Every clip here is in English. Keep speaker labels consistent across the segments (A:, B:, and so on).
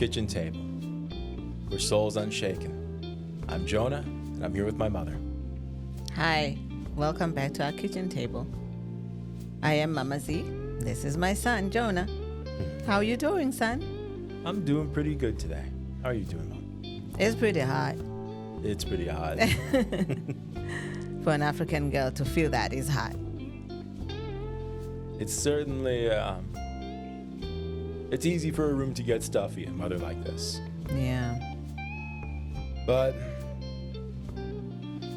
A: kitchen table, where souls unshaken. I'm Jonah, and I'm here with my mother.
B: Hi, welcome back to our kitchen table. I am Mama Z. This is my son, Jonah. How are you doing, son?
A: I'm doing pretty good today. How are you doing, Mom?
B: It's pretty hot.
A: It's pretty hot.
B: For an African girl to feel that is hot.
A: It's certainly, it's easy for a room to get stuffy in weather like this.
B: Yeah.
A: But,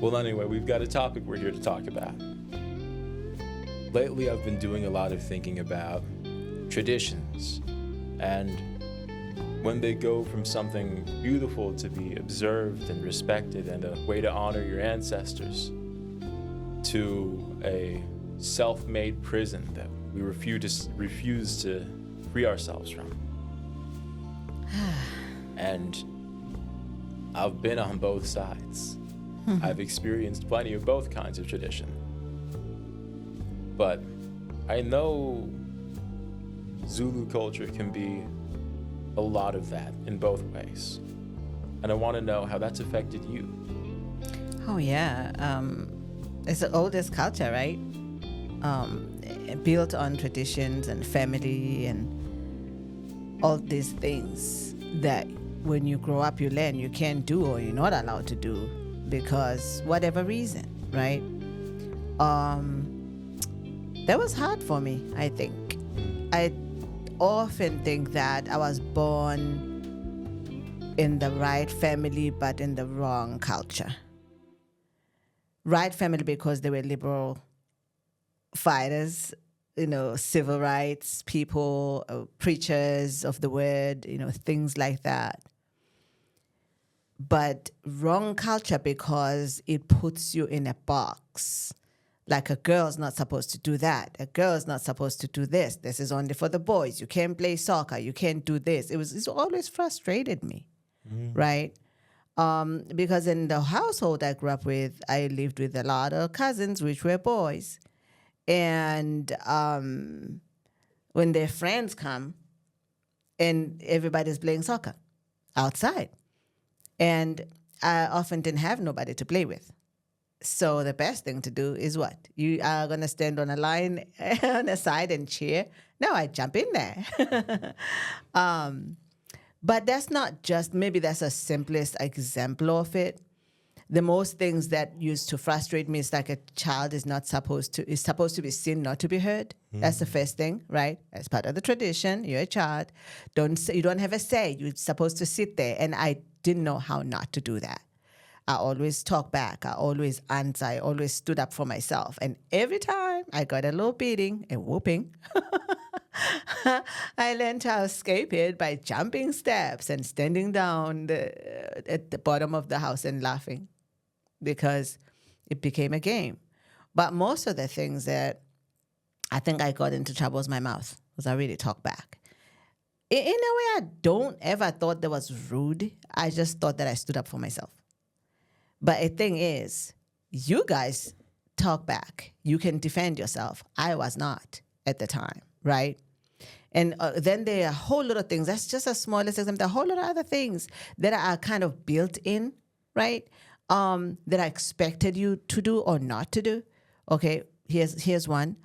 A: well, anyway, we've got a topic we're here to talk about. Lately, I've been doing a lot of thinking about traditions and when they go from something beautiful to be observed and respected and a way to honor your ancestors to a self-made prison that we refuse to free ourselves from. And I've been on both sides. I've experienced plenty of both kinds of tradition. But I know Zulu culture can be a lot of that in both ways. And I want to know how that's affected you.
B: Oh, yeah. It's the oldest culture, right? Built on traditions and family and all these things that when you grow up you learn you can't do or you're not allowed to do because whatever reason, right? That was hard for me, I think. I often think that I was born in the right family but in the wrong culture. Right family because they were liberal fighters, civil rights people, preachers of the word, things like that. But wrong culture because it puts you in a box. Like a girl's not supposed to do that. A girl's not supposed to do this. This is only for the boys. You can't play soccer. You can't do this. It's always frustrated me, right? Because in the household I grew up with, I lived with a lot of cousins, which were boys. And when their friends come and everybody's playing soccer outside. And I often didn't have nobody to play with. So the best thing to do is what? You are going to stand on a line on the side and cheer? No, I jump in there. But that's not just, maybe that's a simplest example of it. The most things that used to frustrate me is like a child is supposed to be seen, not to be heard. That's the first thing, right? As part of the tradition, you're a child. You don't have a say. You're supposed to sit there. And I didn't know how not to do that. I always talk back. I always answer. I always stood up for myself. And every time I got a little beating, a whooping, I learned to escape it by jumping steps and standing down at the bottom of the house and laughing because it became a game. But most of the things that I think I got into trouble was my mouth, because I really talk back. In a way, I don't ever thought that was rude. I just thought that I stood up for myself. But the thing is, you guys talk back. You can defend yourself. I was not at the time, right? And then there are a whole lot of things. That's just a smallest example. There are a whole lot of other things that are kind of built in, right? That I expected you to do or not to do. Okay, here's one.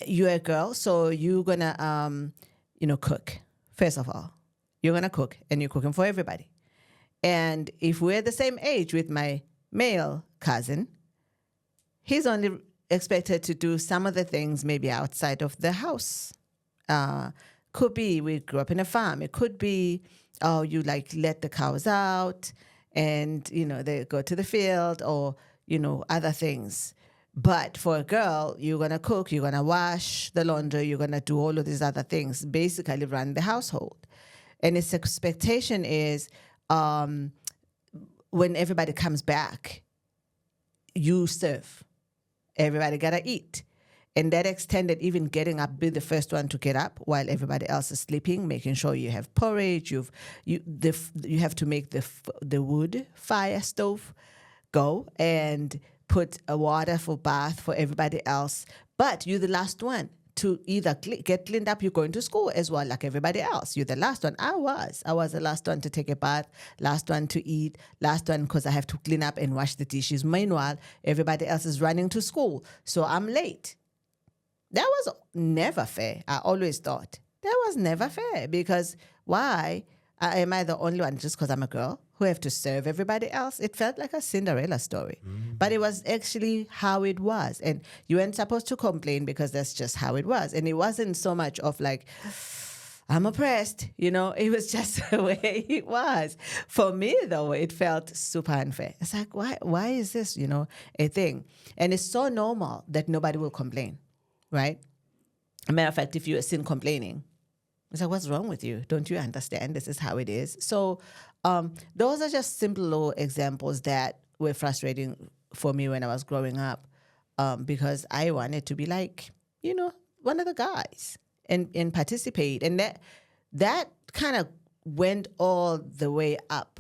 B: You're a girl, so you're gonna, cook. First of all, you're gonna cook, and you're cooking for everybody. And if we're the same age with my male cousin, he's only expected to do some of the things maybe outside of the house. Could be we grew up in a farm. It could be, you let the cows out and, they go to the field or, other things. But for a girl, you're going to cook, you're going to wash the laundry, you're going to do all of these other things, basically run the household. And its expectation is, when everybody comes back, you serve. Everybody got to eat. And that extended even getting up, be the first one to get up while everybody else is sleeping, making sure you have porridge, you have to make the wood fire stove go and put a water for bath for everybody else. But you're the last one to either get cleaned up, you're going to school as well, like everybody else. You're the last one. I was the last one to take a bath, last one to eat, last one because I have to clean up and wash the dishes. Meanwhile, everybody else is running to school, so I'm late. That was never fair. I always thought that was never fair, because why am I the only one just because I'm a girl who have to serve everybody else? It felt like a Cinderella story, but it was actually how it was. And you weren't supposed to complain because that's just how it was. And it wasn't so much of like, I'm oppressed, it was just the way it was. For me, though, it felt super unfair. It's like, why is this, a thing? And it's so normal that nobody will complain, right? As a matter of fact, if you are seen complaining, it's like, what's wrong with you? Don't you understand? This is how it is. So those are just simple little examples that were frustrating for me when I was growing up, because I wanted to be like, one of the guys and participate. And that kind of went all the way up,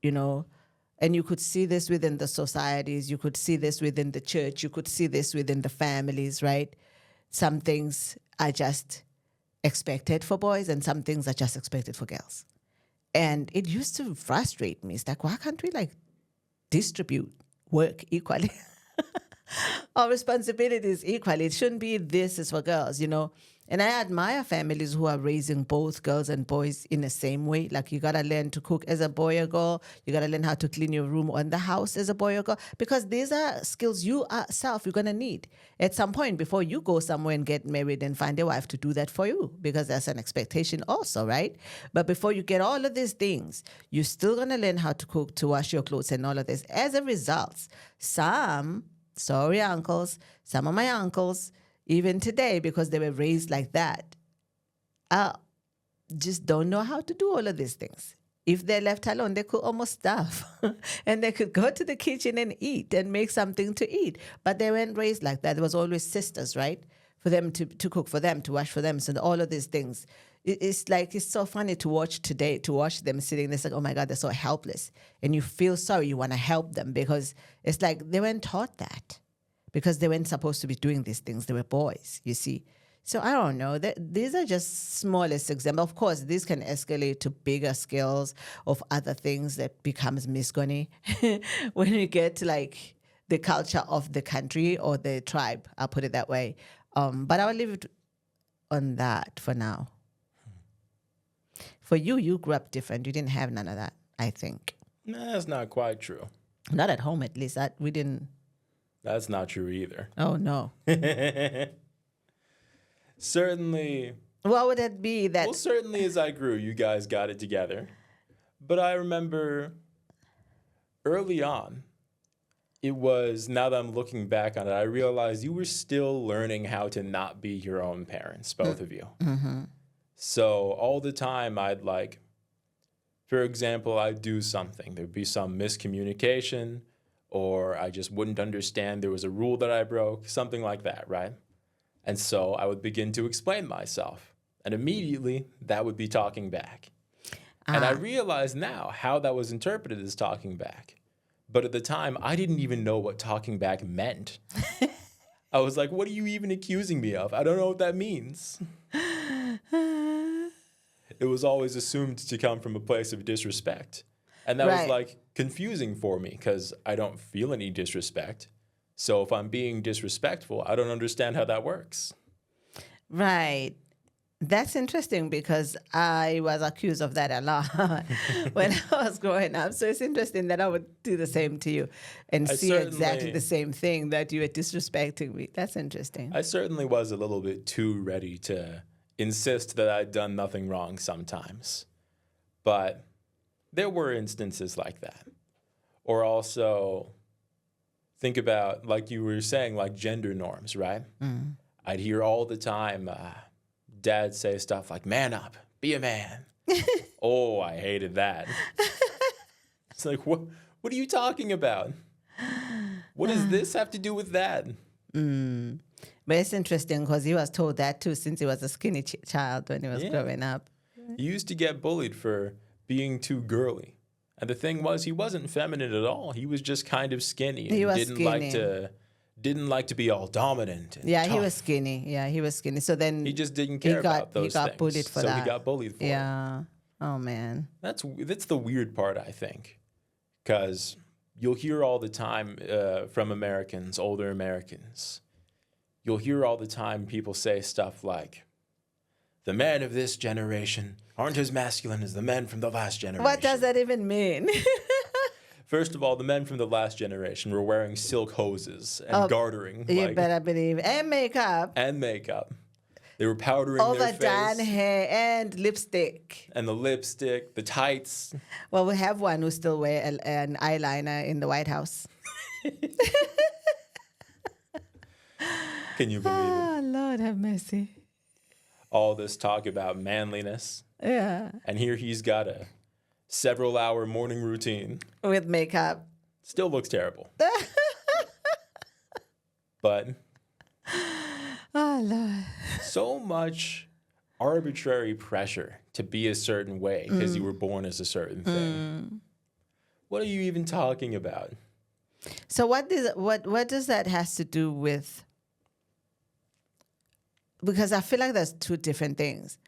B: and you could see this within the societies. You could see this within the church. You could see this within the families, right? Some things are just expected for boys and some things are just expected for girls. And it used to frustrate me. It's like, why can't we distribute work equally? Our responsibilities equally. It shouldn't be this is for girls, And I admire families who are raising both girls and boys in the same way. Like, you got to learn to cook as a boy or girl. You got to learn how to clean your room or in the house as a boy or girl. Because these are skills you yourself you're going to need at some point before you go somewhere and get married and find a wife to do that for you. Because that's an expectation also, right? But before you get all of these things, you're still going to learn how to cook, to wash your clothes and all of this. As a result, some of my uncles, even today, because they were raised like that, just don't know how to do all of these things. If they're left alone, they could almost starve. And they could go to the kitchen and eat and make something to eat. But they weren't raised like that. There was always sisters, right? For them to cook for them, to wash for them. So all of these things. It's so funny to watch today, to watch them sitting there, like, oh my God, they're so helpless. And you feel sorry, you want to help them, because it's like they weren't taught that. Because they weren't supposed to be doing these things. They were boys, you see. So I don't know. These are just smallest examples. Of course, these can escalate to bigger scales of other things that becomes misgony when you get to the culture of the country or the tribe. I'll put it that way. But I will leave it on that for now. For you grew up different. You didn't have none of that, I think.
A: Nah, that's not quite true.
B: Not at home, at least. We didn't.
A: That's not true either.
B: Oh, no.
A: Certainly.
B: What would it be that...
A: Well, certainly as I grew, you guys got it together. But I remember early on, it was, now that I'm looking back on it, I realized you were still learning how to not be your own parents, both of you.
B: Mm-hmm.
A: So all the time I'd for example, I'd do something. There'd be some miscommunication, or I just wouldn't understand there was a rule that I broke, something like that, right? And so I would begin to explain myself. And immediately, that would be talking back. And I realize now how that was interpreted as talking back. But at the time, I didn't even know what talking back meant. I was like, what are you even accusing me of? I don't know what that means. It was always assumed to come from a place of disrespect. And that was confusing for me because I don't feel any disrespect. So if I'm being disrespectful, I don't understand how that works.
B: Right. That's interesting because I was accused of that a lot when I was growing up. So it's interesting that I would do the same to you and see exactly the same thing, that you were disrespecting me. That's interesting.
A: I certainly was a little bit too ready to insist that I'd done nothing wrong sometimes. But there were instances like that. Or also think about, like you were saying, like gender norms, right? Mm. I'd hear all the time Dad say stuff like, man up, be a man. Oh, I hated that. It's like, what are you talking about? What does this have to do with that?
B: Mm. But it's interesting because he was told that too since he was a skinny child when he was growing up.
A: He used to get bullied for being too girly. And the thing was, he wasn't feminine at all. He was just kind of skinny and didn't didn't like to be all dominant and
B: Yeah, he
A: tough.
B: was skinny. Yeah, he was skinny. So then
A: He just didn't care about those
B: he got
A: things.
B: bullied for
A: so
B: that.
A: he got bullied for it.
B: Yeah. Oh man.
A: That's the weird part, I think, because you'll hear all the time from Americans, older Americans. You'll hear all the time people say stuff like, "The men of this generation aren't as masculine as the men from the last generation."
B: What does that even mean?
A: First of all, the men from the last generation were wearing silk hoses and gartering.
B: You better believe. And makeup.
A: And makeup. They were powdering their
B: Overdone
A: face.
B: hair and lipstick.
A: And the lipstick, the tights.
B: Well, we have one who still wear an eyeliner in the White House.
A: Can you believe it?
B: Oh, Lord have mercy.
A: All this talk about manliness.
B: Yeah.
A: And here he's got a several-hour morning routine.
B: With makeup.
A: Still looks terrible. But
B: oh, Lord.
A: so much arbitrary pressure to be a certain way because you were born as a certain thing. What are you even talking about?
B: So what does that has to do with? Because I feel like there's two different things.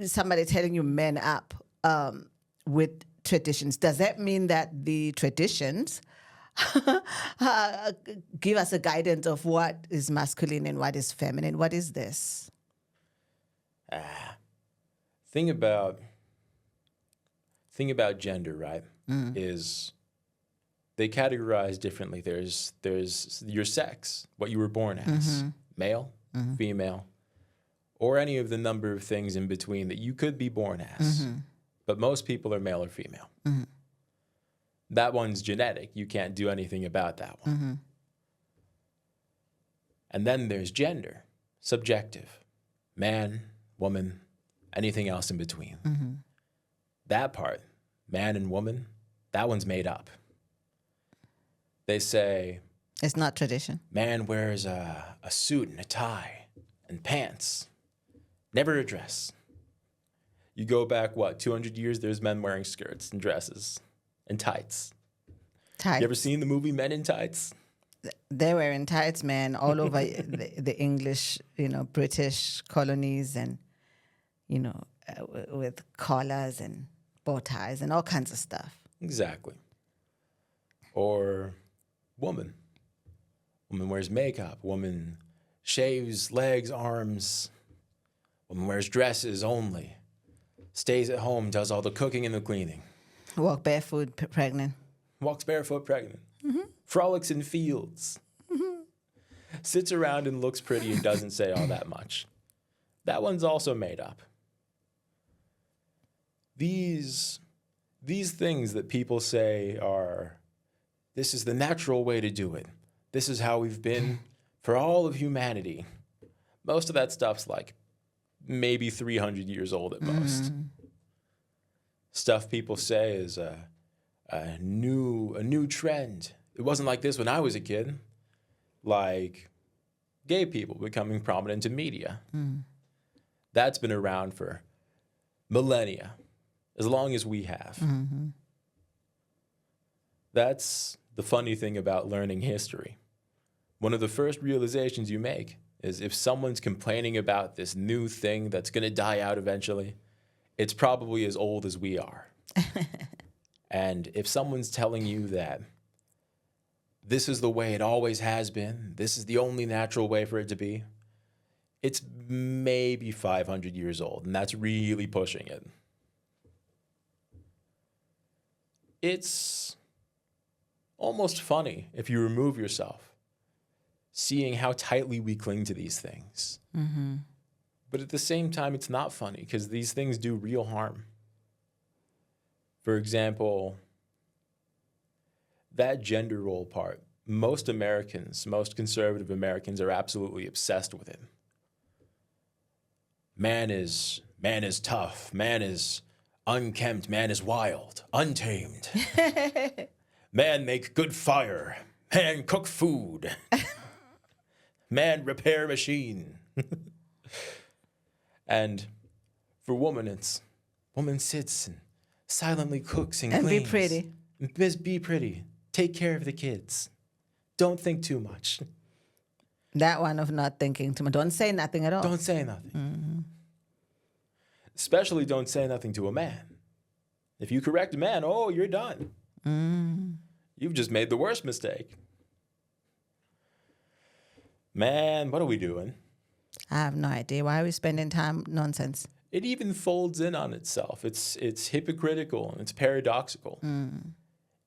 B: Somebody telling you man up with traditions. Does that mean that the traditions give us a guidance of what is masculine and what is feminine? What is this?
A: Thing about gender, right? Is they categorize differently. There's your sex, what you were born as, male, female, or any of the number of things in between that you could be born as. But most people are male or female. That one's genetic. You can't do anything about that one. And then there's gender, subjective, man, woman, anything else in between. That part, man and woman, that one's made up. They say
B: It's not tradition.
A: man wears a suit and a tie and pants, never a dress. You go back, 200 years, there's men wearing skirts and dresses and tights.
B: Tights.
A: You ever seen the movie Men in Tights?
B: They're wearing tights, man, all over the English, British colonies, and with collars and bow ties and all kinds of stuff.
A: Exactly. Or woman. Woman wears makeup. Woman shaves legs, arms. Woman wears dresses only. Stays at home, does all the cooking and the cleaning.
B: Walk barefoot, pregnant.
A: Walks barefoot, pregnant. Frolics in fields. Sits around and looks pretty and doesn't say all that much. That one's also made up. These things that people say are, this is the natural way to do it. This is how we've been for all of humanity. Most of that stuff's like maybe 300 years old at most. Stuff people say is a new trend. It wasn't like this when I was a kid. Like gay people becoming prominent in media. That's been around for millennia, as long as we have. That's the funny thing about learning history. One of the first realizations you make is if someone's complaining about this new thing that's going to die out eventually, it's probably as old as we are. And if someone's telling you that this is the way it always has been, this is the only natural way for it to be, it's maybe 500 years old, and that's really pushing it. It's almost funny if you remove yourself, seeing how tightly we cling to these things. But at the same time, it's not funny because these things do real harm. For example, that gender role part, most Americans, most conservative Americans are absolutely obsessed with it. Man is tough. Man is unkempt. Man is wild, untamed. Man make good fire. Man cook food. Man repair machine. And for woman, it's woman sits and silently cooks and cleans.
B: Be pretty.
A: Just be pretty. Take care of the kids. don't think too much.
B: That one of not thinking too much. Don't say nothing at all.
A: Don't say nothing. Especially don't say nothing to a man. If you correct a man, oh, you're done. You've just made the worst mistake. Man, what are we doing?
B: I have no idea. Why are we spending time nonsense?
A: It even folds in on itself. It's hypocritical and it's paradoxical.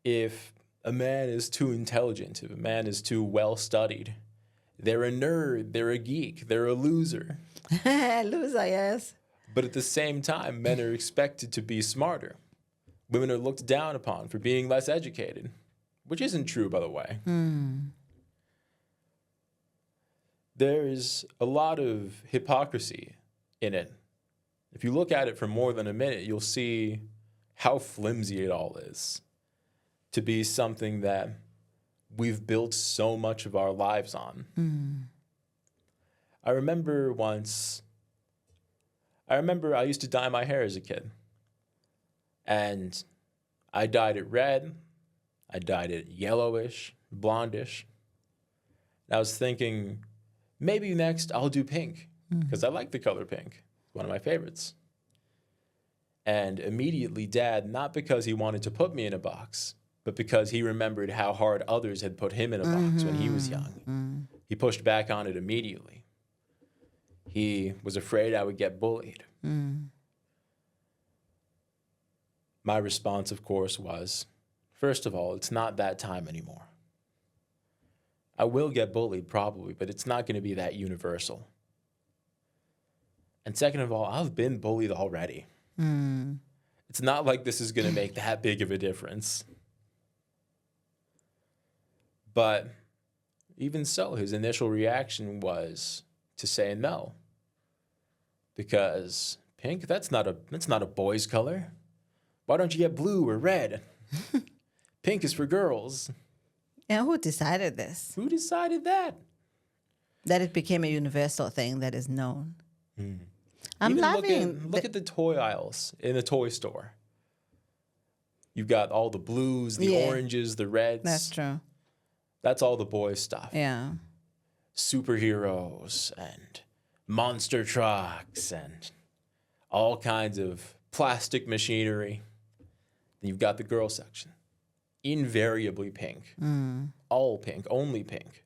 A: If a man is too intelligent, if a man is too well-studied, they're a nerd, they're a geek, they're a loser.
B: Loser, yes.
A: But at the same time, men are expected to be smarter. Women are looked down upon for being less educated, which isn't true, by the way. There is a lot of hypocrisy in it. If you look at it for more than a minute, you'll see how flimsy it all is to be something that we've built so much of our lives on. I remember I used to dye my hair as a kid. And I dyed it red. I dyed it yellowish, blondish. And I was thinking, maybe next I'll do pink because I like the color pink. It's one of my favorites. And immediately Dad, not because he wanted to put me in a box, but because he remembered how hard others had put him in a box when he was young. He pushed back on it immediately. He was afraid I would get bullied. My response, of course, was, first of all, it's not that time anymore. I will get bullied probably, but it's not going to be that universal. And second of all, I've been bullied already. It's not like this is going to make that big of a difference. But even so, his initial reaction was to say no. Because pink, that's not a boy's color. Why don't you get blue or red? Pink is for girls.
B: And who decided this?
A: Who decided that?
B: That it became a universal thing that is known. I'm
A: Even
B: loving.
A: Look at the toy aisles in a toy store. You've got all the blues, the oranges, the reds.
B: That's true.
A: That's all the boys' stuff.
B: Yeah.
A: Superheroes and monster trucks and all kinds of plastic machinery. Then you've got the girl section. Invariably pink. All pink, only pink.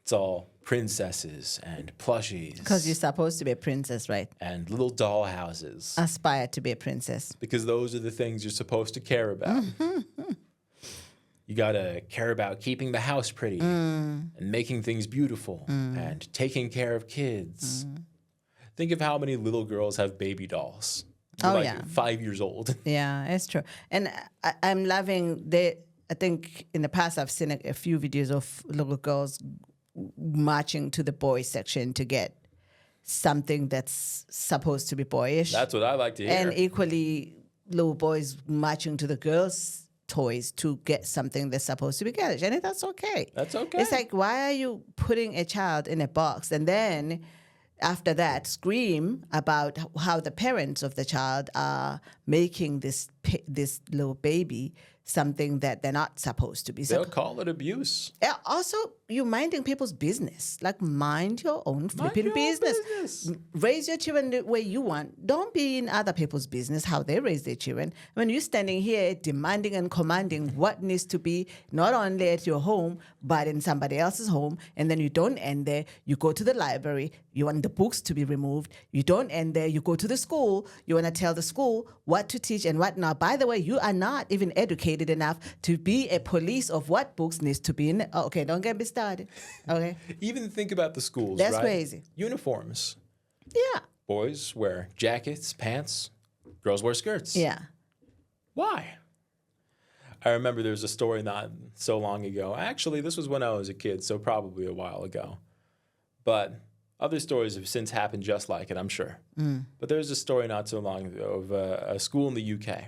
A: It's all princesses and plushies.
B: Because you're supposed to be a princess, right?
A: And little doll houses.
B: Aspire to be a princess.
A: Because those are the things you're supposed to care about. You got to care about keeping the house pretty and making things beautiful and taking care of kids. Think of how many little girls have baby dolls. They're 5 years old.
B: Yeah, it's true. And I'm loving I think in the past I've seen a few videos of little girls marching to the boys section to get something that's supposed to be boyish.
A: That's what I like to hear.
B: And equally, little boys marching to the girls' toys to get something that's supposed to be girlish. And that's okay.
A: That's okay.
B: It's like, why are you putting a child in a box and then after that scream about how the parents of the child are making this little baby something that they're not supposed to be.
A: They'll call it abuse.
B: Also, you're minding people's business. Like, mind your own flipping business. Raise your children the way you want. Don't be in other people's business, how they raise their children. When you're standing here demanding and commanding what needs to be not only at your home, but in somebody else's home, and then you don't end there. You go to the library. You want the books to be removed. You don't end there. You go to the school. You want to tell the school what to teach and what not. By the way, you are not even educated enough to be a police of what books needs to be in. Oh, okay, don't get me started. Okay.
A: Even think about the schools,
B: That's
A: right?
B: crazy.
A: Uniforms.
B: Yeah.
A: Boys wear jackets, pants. Girls wear skirts.
B: Yeah.
A: Why? I remember there was a story not so long ago. Actually, this was when I was a kid, so probably a while ago. But other stories have since happened just like it, I'm sure. But there's a story not so long ago of a school in the UK.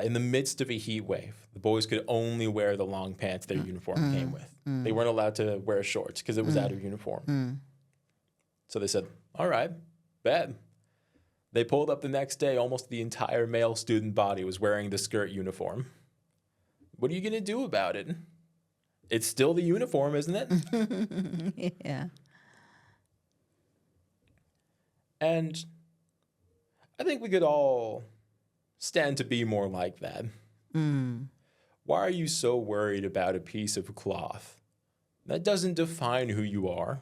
A: In the midst of a heat wave, the boys could only wear the long pants their uniform came with. They weren't allowed to wear shorts because it was out of uniform. So they said, all right, bet. They pulled up the next day. Almost the entire male student body was wearing the skirt uniform. What are you going to do about it? It's still the uniform, isn't it?
B: Yeah.
A: And I think we could all stand to be more like that. Why are you so worried about a piece of cloth? That doesn't define who you are.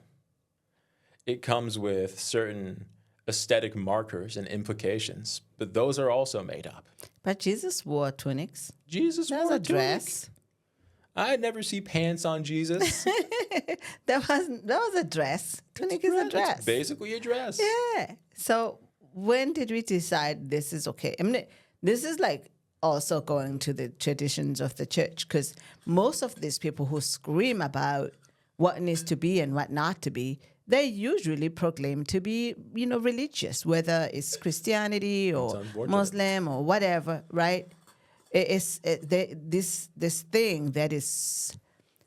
A: It comes with certain aesthetic markers and implications, but those are also made up.
B: But Jesus wore tunics.
A: Jesus
B: That was
A: wore
B: a
A: tunic.
B: dress.
A: I'd never see pants on Jesus.
B: That was a dress. Tunic is a dress.
A: It's basically a dress.
B: Yeah. So when did we decide this is okay? I mean, this is like also going to the traditions of the church, because most of these people who scream about what needs to be and what not to be, they usually proclaim to be, religious, whether it's Christianity or Muslim or whatever, right? This thing that is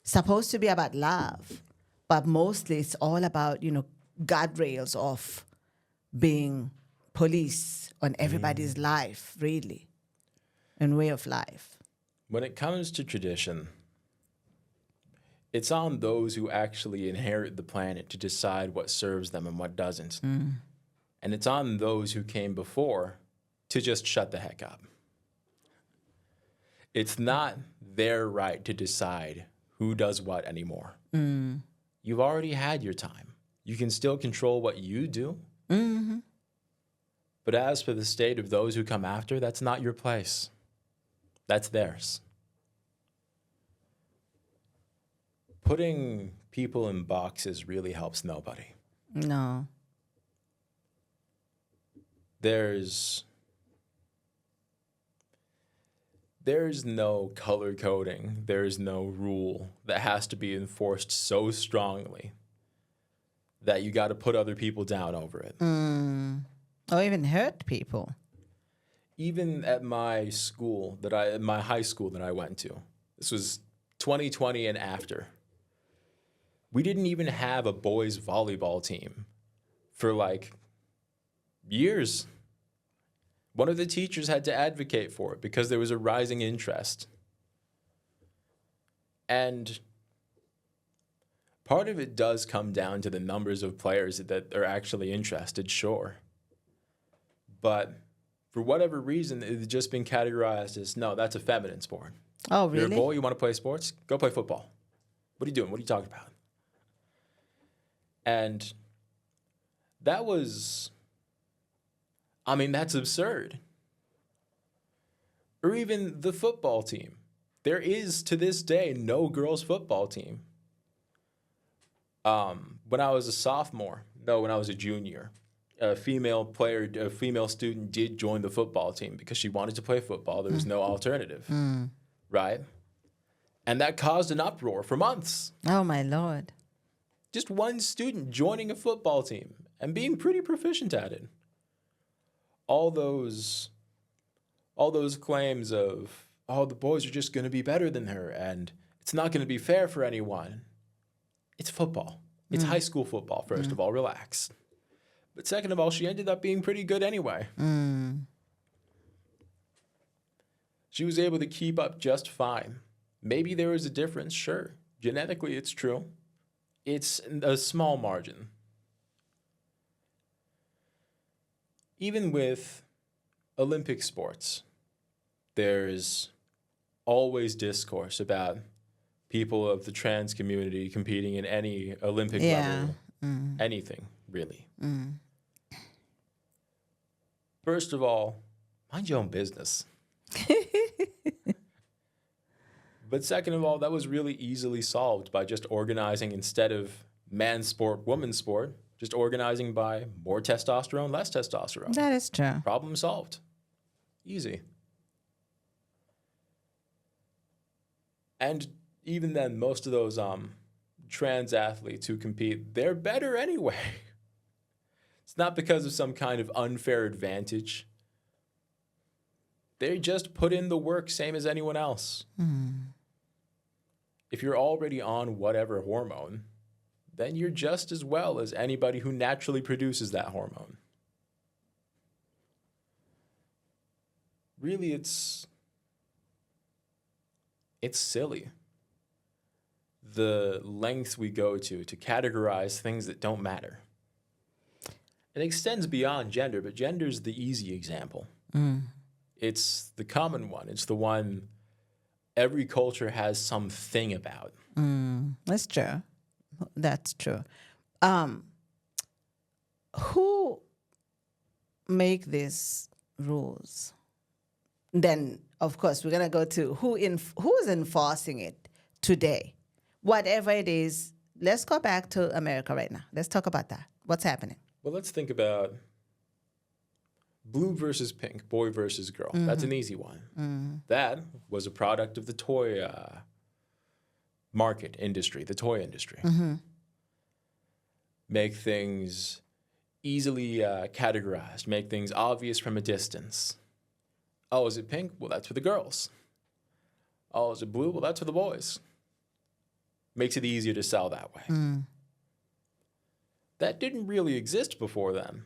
B: supposed to be about love, but mostly it's all about, guardrails of being police on everybody's life, really, and way of life.
A: When it comes to tradition, it's on those who actually inherit the planet to decide what serves them and what doesn't. And it's on those who came before to just shut the heck up. It's not their right to decide who does what anymore. You've already had your time. You can still control what you do. But as for the state of those who come after, that's not your place. That's theirs. Putting people in boxes really helps nobody.
B: No.
A: There's no color coding. There's no rule that has to be enforced so strongly that you got to put other people down over it.
B: Or even hurt people.
A: Even at my high school that I went to, this was 2020 and after, we didn't even have a boys volleyball team for like years. One of the teachers had to advocate for it because there was a rising interest. And part of it does come down to the numbers of players that are actually interested, sure. But for whatever reason, it's just been categorized as, no, that's a feminine sport.
B: Oh, really?
A: You're a boy, you want to play sports? Go play football. What are you doing? What are you talking about? And that's absurd. Or even the football team. There is, to this day, no girls' football team. When I was a junior, a female student did join the football team because she wanted to play football. There was no alternative, right? And that caused an uproar for months.
B: Oh, my Lord.
A: Just one student joining a football team and being pretty proficient at it. All those claims of, oh, the boys are just going to be better than her and it's not going to be fair for anyone. It's football. It's high school football, first of all. Relax. But second of all, she ended up being pretty good anyway. She was able to keep up just fine. Maybe there was a difference, sure. Genetically, it's true. It's a small margin. Even with Olympic sports, there's always discourse about people of the trans community competing in any Olympic level, anything, really. First of all, mind your own business. But second of all, that was really easily solved by just organizing instead of man sport, woman sport, just organizing by more testosterone, less testosterone.
B: That is true.
A: Problem solved. Easy. And even then, most of those trans athletes who compete, they're better anyway. It's not because of some kind of unfair advantage. They just put in the work, same as anyone else. If you're already on whatever hormone, then you're just as well as anybody who naturally produces that hormone. Really, it's silly. the lengths we go to categorize things that don't matter. It extends beyond gender, but gender is the easy example. It's the common one. It's the one every culture has something about.
B: That's true. That's true. Who make these rules? Then, of course, we're gonna go to who's enforcing it today. Whatever it is, let's go back to America right now. Let's talk about that. What's happening?
A: Well, let's think about blue versus pink, boy versus girl. That's an easy one. That was a product of the toy market industry, the toy industry. Make things easily categorized, make things obvious from a distance. Oh, is it pink? Well, that's for the girls. Oh, is it blue? Well, that's for the boys. Makes it easier to sell that way. That didn't really exist before then.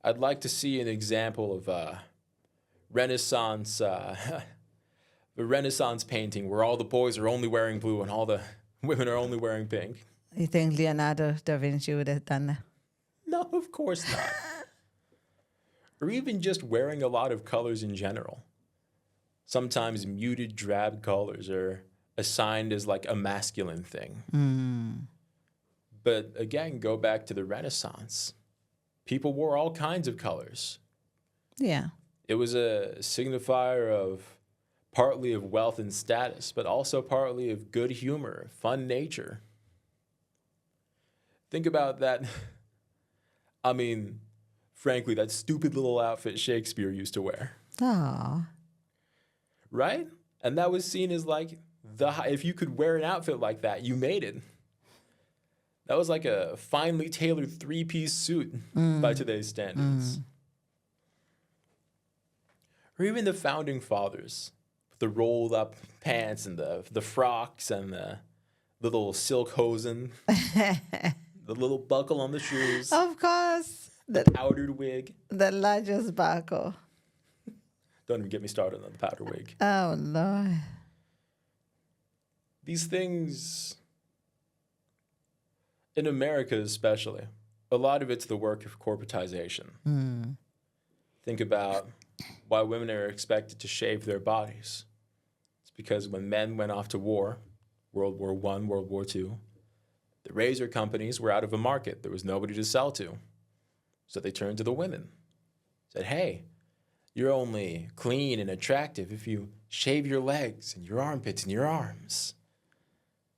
A: I'd like to see an example of Renaissance, the Renaissance painting where all the boys are only wearing blue and all the women are only wearing pink.
B: You think Leonardo da Vinci would have done that?
A: No, of course not. Or even just wearing a lot of colors in general. Sometimes muted drab colors are assigned as like a masculine thing. But again, go back to the Renaissance. People wore all kinds of colors.
B: Yeah.
A: It was a signifier of partly of wealth and status, but also partly of good humor, fun nature. Think about that. I mean, frankly, that stupid little outfit Shakespeare used to wear.
B: Aww.
A: Right? And that was seen as like, if you could wear an outfit like that, you made it. That was like a finely tailored 3-piece suit by today's standards. Or even the founding fathers, the rolled up pants and the frocks and the little silk hosen, the little buckle on the shoes.
B: Of course.
A: The powdered wig.
B: The largest buckle.
A: Don't even get me started on the powder wig.
B: Oh, Lord.
A: These things, in America especially, a lot of it's the work of corporatization. Think about why women are expected to shave their bodies. It's because when men went off to war, World War I, World War II, the razor companies were out of a market. There was nobody to sell to. So they turned to the women. Said, hey, you're only clean and attractive if you shave your legs and your armpits and your arms.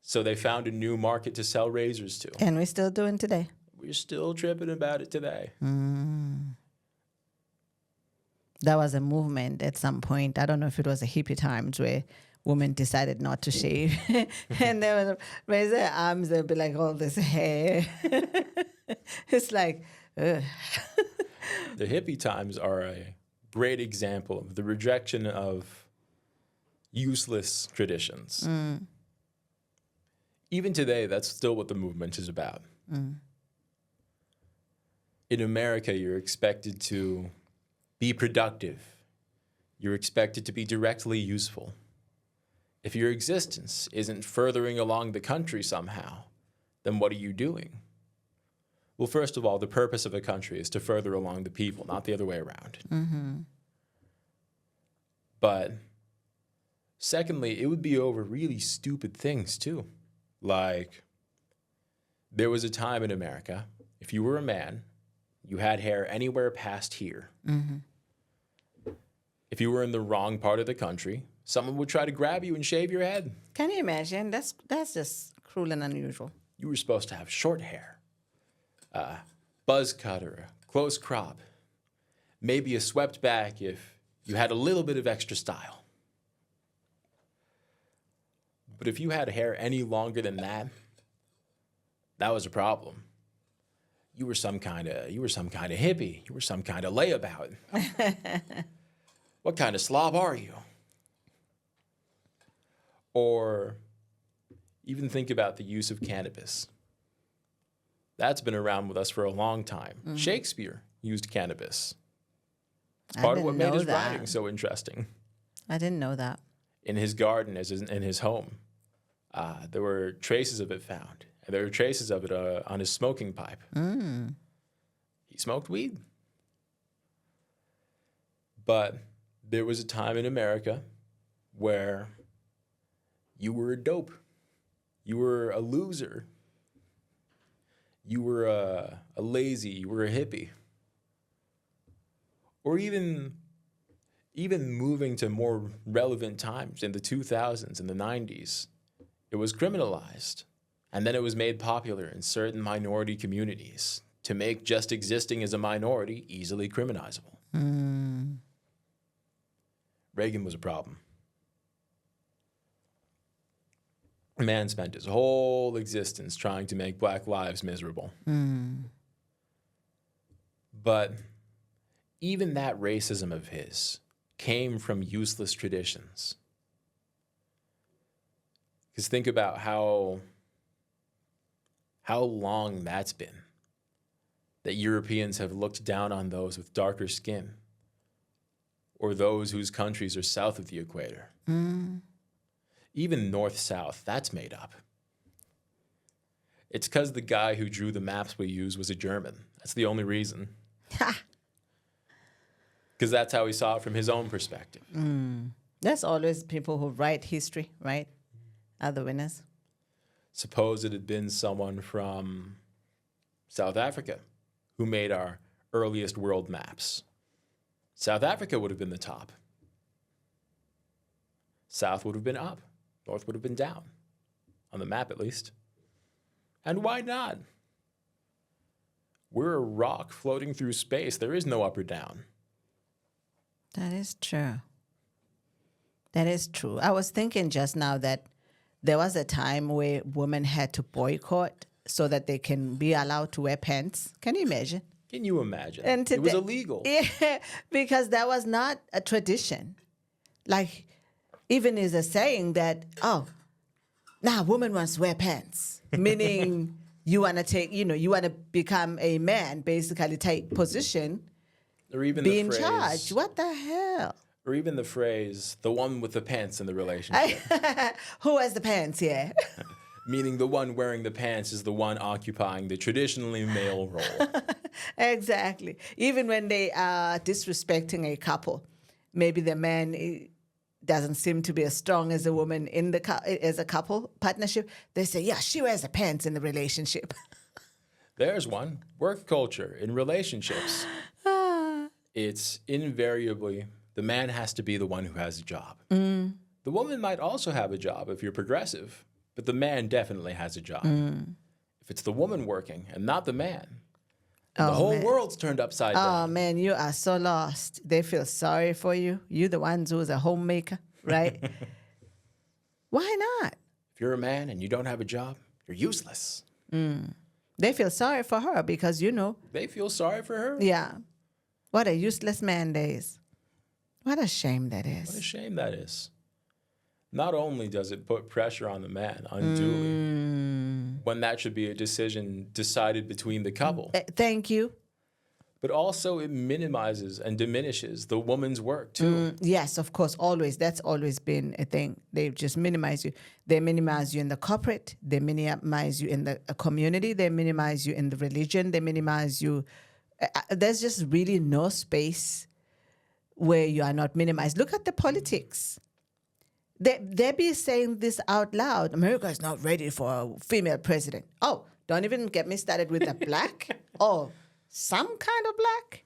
A: So they found a new market to sell razors to.
B: And we're still doing today.
A: We're still tripping about it today.
B: That was a movement at some point. I don't know if it was a hippie times where women decided not to shave. And they would raise their arms, they'd be like all this hair. It's like, ugh.
A: The hippie times are a great example of the rejection of useless traditions. Even today, that's still what the movement is about. In America, you're expected to be productive. You're expected to be directly useful. If your existence isn't furthering along the country somehow, then what are you doing? Well, first of all, the purpose of a country is to further along the people, not the other way around. But secondly, it would be over really stupid things too. Like, there was a time in America, if you were a man, you had hair anywhere past here. If you were in the wrong part of the country, someone would try to grab you and shave your head.
B: Can you imagine? That's just cruel and unusual.
A: You were supposed to have short hair, buzz cut or a close crop, maybe a swept back if you had a little bit of extra style. But if you had hair any longer than that, that was a problem. You were some kind of hippie. You were some kind of layabout. What kind of slob are you? Or even think about the use of cannabis. That's been around with us for a long time. Shakespeare used cannabis. It's part of what made his writing so interesting.
B: I didn't know that.
A: In his garden, in his home. There were traces of it found. And there were traces of it on his smoking pipe. He smoked weed. But there was a time in America where you were a dope. You were a loser. You were a lazy. You were a hippie. Or even moving to more relevant times in the 2000s and the 90s, it was criminalized. And then it was made popular in certain minority communities to make just existing as a minority easily criminalizable. Reagan was a problem. A man spent his whole existence trying to make black lives miserable. But even that racism of his came from useless traditions. Because think about how long that's been, that Europeans have looked down on those with darker skin or those whose countries are south of the equator. Even north-south, that's made up. It's because the guy who drew the maps we use was a German. That's the only reason. Because that's how he saw it from his own perspective.
B: That's always people who write history, right? Are the winners.
A: Suppose it had been someone from South Africa who made our earliest world maps. South Africa would have been the top. South would have been up. North would have been down. On the map, at least. And why not? We're a rock floating through space. There is no up or down.
B: That is true. That is true. I was thinking just now that there was a time where women had to boycott so that they can be allowed to wear pants. Can you imagine?
A: Can you imagine?
B: And
A: it was illegal.
B: Yeah, because that was not a tradition. Like, even is a saying that, now woman wants to wear pants, meaning you want to take, you want to become a man, basically take position,
A: or even
B: be
A: the
B: in
A: phrase,
B: charge. What the hell?
A: Or even the phrase, the one with the pants in the relationship.
B: Who has the pants here?
A: Meaning the one wearing the pants is the one occupying the traditionally male role.
B: Exactly. Even when they are disrespecting a couple, maybe the man doesn't seem to be as strong as a woman in as a couple partnership. They say, yeah, she wears the pants in the relationship.
A: There's one. Work culture in relationships. It's invariably the man has to be the one who has a job. The woman might also have a job if you're progressive, but the man definitely has a job. If it's the woman working and not the man, the whole world's turned upside down.
B: Oh, man, you are so lost. They feel sorry for you. You're the one who's a homemaker, right? Why not?
A: If you're a man and you don't have a job, you're useless.
B: They feel sorry for her because,
A: They feel sorry for her?
B: Yeah. What a useless man that is. What a shame that is.
A: What a shame that is. Not only does it put pressure on the man unduly, when that should be a decision decided between the couple.
B: Thank you.
A: But also it minimizes and diminishes the woman's work too.
B: Yes, of course, always. That's always been a thing. They just minimize you. They minimize you in the corporate. They minimize you in the community. They minimize you in the religion. They minimize you. There's just really no space where you are not minimized. Look at the politics. They be saying this out loud. America is not ready for a female president. Oh, don't even get me started with the black. Oh, some kind of black.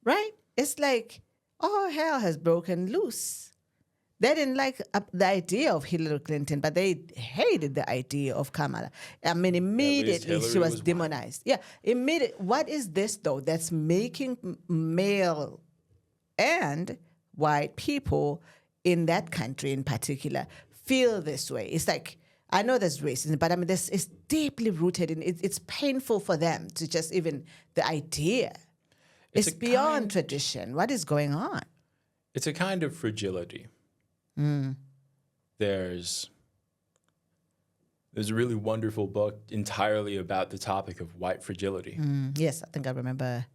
B: Right? It's like, oh, hell has broken loose. They didn't like the idea of Hillary Clinton, but they hated the idea of Kamala. I mean, immediately she was demonized. Yeah, immediately. What is this, though, that's making male and white people in that country in particular feel this way? It's like, I know there's racism, but I mean, it's deeply rooted in it. It's painful for them to just even the idea. It's beyond tradition. What is going on?
A: It's a kind of fragility. There's a really wonderful book entirely about the topic of white fragility.
B: Yes, I think I remember.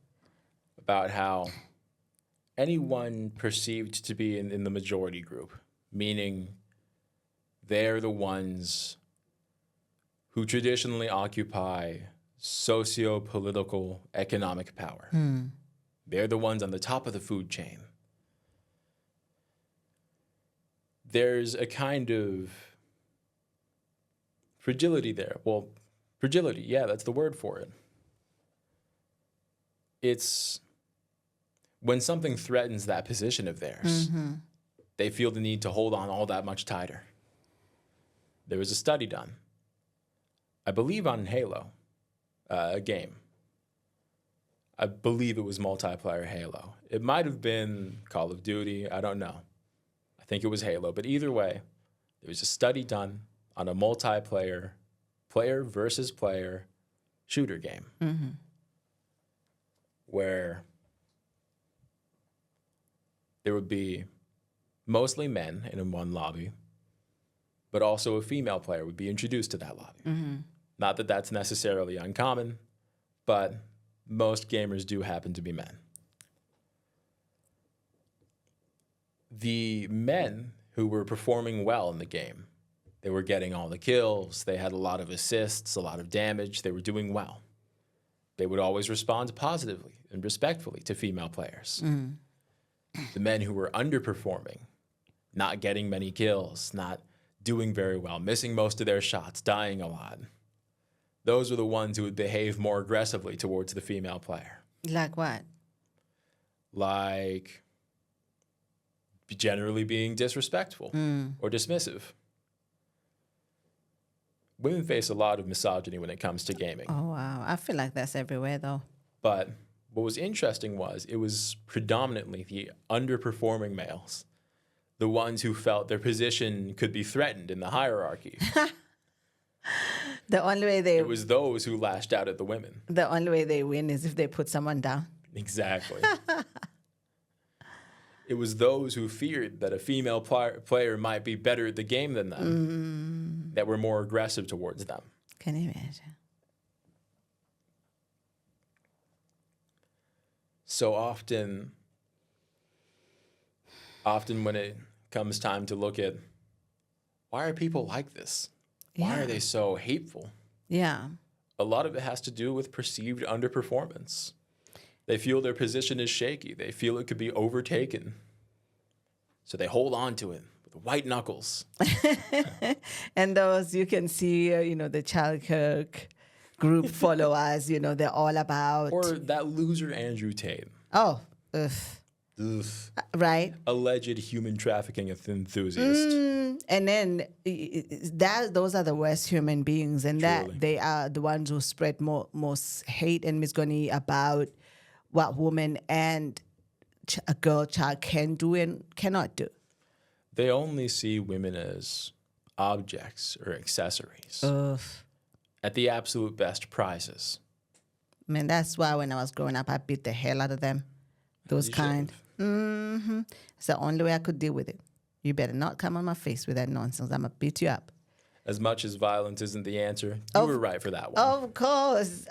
A: About how anyone perceived to be in the majority group, meaning they're the ones who traditionally occupy socio-political economic power. They're the ones on the top of the food chain. There's a kind of fragility there. Well, fragility, yeah, that's the word for it. It's when something threatens that position of theirs, they feel the need to hold on all that much tighter. There was a study done, I believe on Halo, a game. I believe it was multiplayer Halo. It might have been Call of Duty, I don't know. I think it was Halo, but either way, there was a study done on a multiplayer, player versus player shooter game, where there would be mostly men in one lobby, but also a female player would be introduced to that lobby. Not that that's necessarily uncommon, but most gamers do happen to be men. The men who were performing well in the game, they were getting all the kills, they had a lot of assists, a lot of damage, they were doing well. They would always respond positively and respectfully to female players. The men who were underperforming, not getting many kills, not doing very well, missing most of their shots, dying a lot, those were the ones who would behave more aggressively towards the female player.
B: Like what?
A: Like generally being disrespectful or dismissive. Women face a lot of misogyny when it comes to gaming.
B: Oh, wow. I feel like that's everywhere, though.
A: But what was interesting was it was predominantly the underperforming males, the ones who felt their position could be threatened in the hierarchy.
B: The only way
A: It was those who lashed out at the women.
B: the only way they win is if they put someone down.
A: Exactly. It was those who feared that a female player might be better at the game than them that were more aggressive towards them.
B: Can you imagine?
A: So often when it comes time to look at why are people like this? Why
B: Yeah.
A: are they so hateful?
B: Yeah.
A: A lot of it has to do with perceived underperformance. They feel their position is shaky. They feel it could be overtaken. So they hold on to it with white knuckles.
B: And those, you can see, the Charlie Kirk group followers, they're all about.
A: Or that loser Andrew Tate.
B: Oh, ugh.
A: Ugh.
B: Right?
A: Alleged human trafficking enthusiast.
B: And then those are the worst human beings, and
A: Truly.
B: that they are the ones who spread most hate and misogyny about what woman and a girl child can do and cannot do.
A: They only see women as objects or accessories.
B: Ugh.
A: At the absolute best prizes.
B: Man, that's why when I was growing up, I beat the hell out of them. Those
A: You
B: kind.
A: should've.
B: It's the only way I could deal with it. You better not come on my face with that nonsense. I'm going to beat you up.
A: As much as violence isn't the answer, you were right for that one.
B: Of course.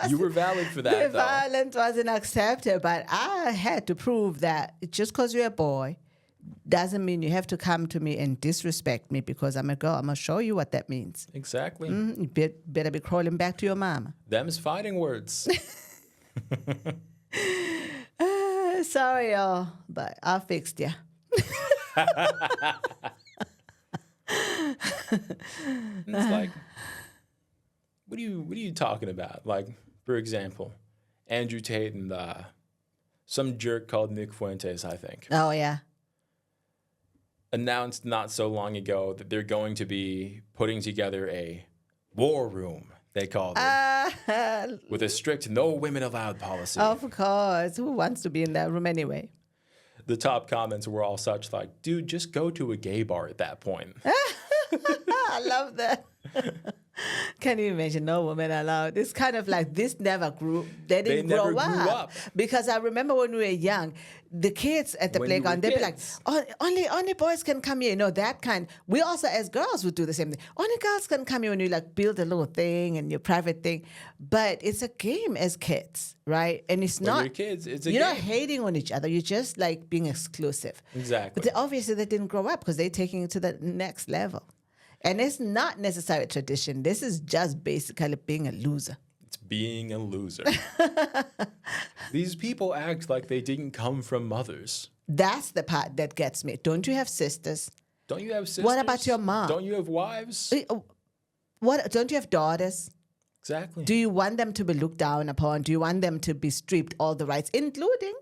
A: You were valid for that,
B: The
A: though.
B: violence wasn't accepted, but I had to prove that just because you're a boy doesn't mean you have to come to me and disrespect me because I'm a girl. I'm going to show you what that means.
A: Exactly.
B: You better be crawling back to your mama.
A: Them's fighting words.
B: Sorry, y'all, but I fixed ya.
A: It's like, what are you talking about? Like, for example, Andrew Tate and some jerk called Nick Fuentes, I think,
B: Oh, yeah.
A: announced not so long ago that they're going to be putting together a war room, they called it, with a strict no women allowed policy.
B: Of course. Who wants to be in that room anyway?
A: The top comments were all such like, dude, just go to a gay bar at that point.
B: I love that. Can you imagine? No women allowed. It's kind of like this never grew. They didn't
A: never
B: grow
A: grew
B: up.
A: up.
B: Because I remember when we were young, the kids at the
A: When you were
B: playground, they'd be like,
A: kids.
B: oh, only boys can come here. That kind. We also, as girls, would do the same thing. Only girls can come here when you like build a little thing and your private thing. But it's a game as kids, right? And it's
A: When
B: not.
A: you're kids, it's a
B: You're
A: game.
B: not hating on each other. You're just like being exclusive.
A: Exactly.
B: But obviously they didn't grow up because they're taking it to the next level. And it's not necessarily tradition. This is just basically being a loser.
A: It's being a loser. These people act like they didn't come from mothers.
B: That's the part that gets me. Don't you have sisters?
A: Don't you have sisters?
B: What about your mom?
A: Don't you have wives?
B: What? Don't you have daughters?
A: Exactly.
B: Do you want them to be looked down upon? Do you want them to be stripped all the rights, including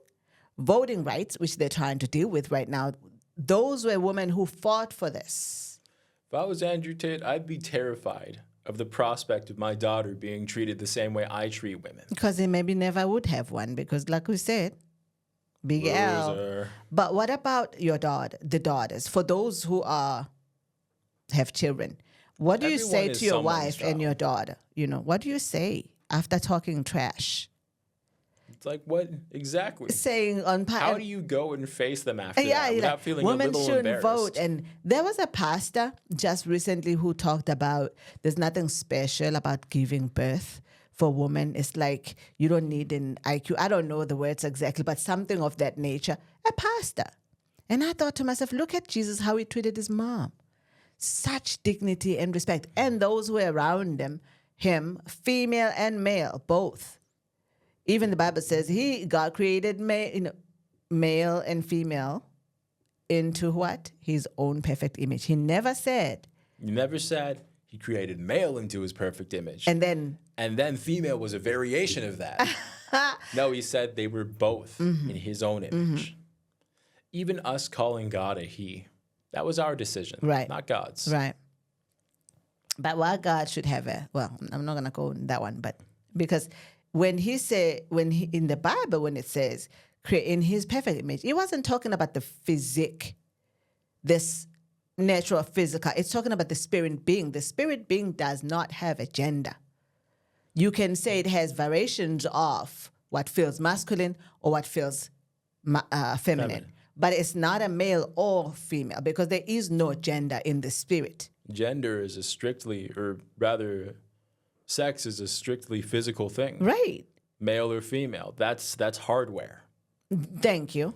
B: voting rights, which they're trying to deal with right now? Those were women who fought for this.
A: If I was Andrew Tate, I'd be terrified of the prospect of my daughter being treated the same way I treat women.
B: Because they maybe never would have one, because like we said, Big L.
A: Loser.
B: But what about your daughter, the daughters? For those who have children, what do you
A: Everyone
B: say
A: is
B: to your
A: someone's
B: wife and
A: child.
B: your daughter? You know, what do you say after talking trash?
A: It's like, what exactly?
B: Saying on
A: How do you go and face them after that
B: you're
A: without
B: like,
A: feeling a
B: women
A: little
B: shouldn't
A: embarrassed?
B: vote. And there was a pastor just recently who talked about there's nothing special about giving birth for women. It's like you don't need an IQ. I don't know the words exactly, but something of that nature. A pastor. And I thought to myself, look at Jesus, how he treated his mom. Such dignity and respect. And those who were around him, female and male, both. Even the Bible says God created male and female into what? His own perfect image. He never said.
A: You never said he created male into his perfect image.
B: And then
A: female was a variation of that. No, he said they were both in his own image. Even us calling God a he, that was our decision,
B: Right.
A: not God's.
B: right. But why God should have I'm not gonna go on that one, but because in the Bible, when it says create in his perfect image, it wasn't talking about the physique, this natural physical. It's talking about the spirit being. The spirit being does not have a gender. You can say it has variations of what feels masculine or what feels feminine. But it's not a male or female because there is no gender in the spirit.
A: Gender is sex is a strictly physical thing.
B: Right.
A: Male or female, that's hardware.
B: Thank you.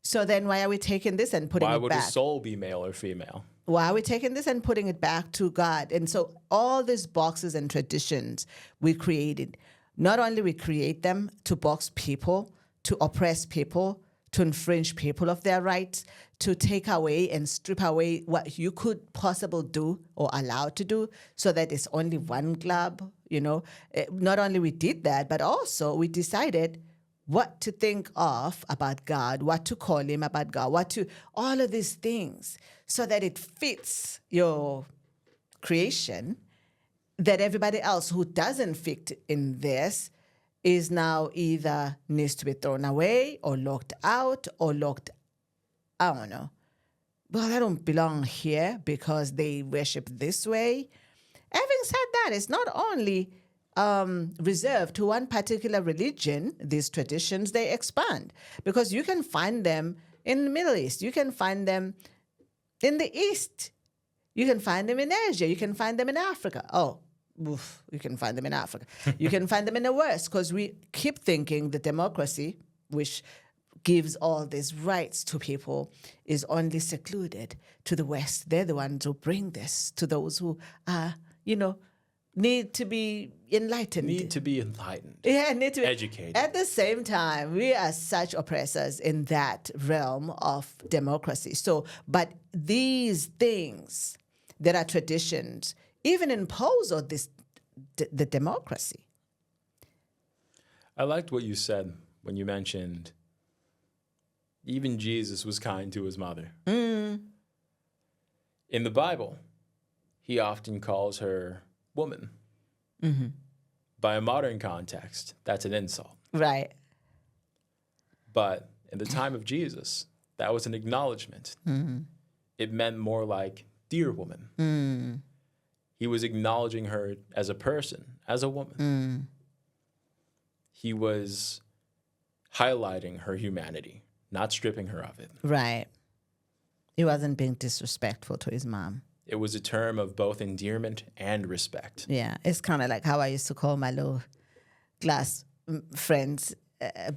B: So then why are we taking this and putting
A: Why
B: it
A: would a
B: back?
A: soul be male or female?
B: Why are we taking this and putting it back to God? And so all these boxes and traditions we created, not only we create them to box people, to oppress people, to infringe people of their rights, to take away and strip away what you could possibly do or allow to do so that it's only one club, Not only we did that, but also we decided what to think of about God, what to call him about God, all of these things so that it fits your creation, that everybody else who doesn't fit in this is now either needs to be thrown away or locked out or I don't know. Well, I don't belong here because they worship this way. Having said that, it's not only reserved to one particular religion, these traditions, they expand because you can find them in the Middle East. You can find them in the East. You can find them in Asia. You can find them in Africa. You can find them in Africa. You can find them in the West because we keep thinking the democracy, which gives all these rights to people, is only secluded to the West. They're the ones who bring this to those who are, need to be enlightened.
A: Need to be enlightened.
B: Yeah, need to be
A: educated.
B: At the same time, we are such oppressors in that realm of democracy. So, but these things that are traditions even impose on the democracy.
A: I liked what you said when you mentioned even Jesus was kind to his mother. In the Bible, he often calls her woman. By a modern context, that's an insult.
B: Right.
A: But in the time of Jesus, that was an acknowledgement. It meant more like, dear woman. He was acknowledging her as a person, as a woman. He was highlighting her humanity, not stripping her of it.
B: Right. He wasn't being disrespectful to his mom.
A: It was a term of both endearment and respect.
B: Yeah, it's kind of like how I used to call my little class friends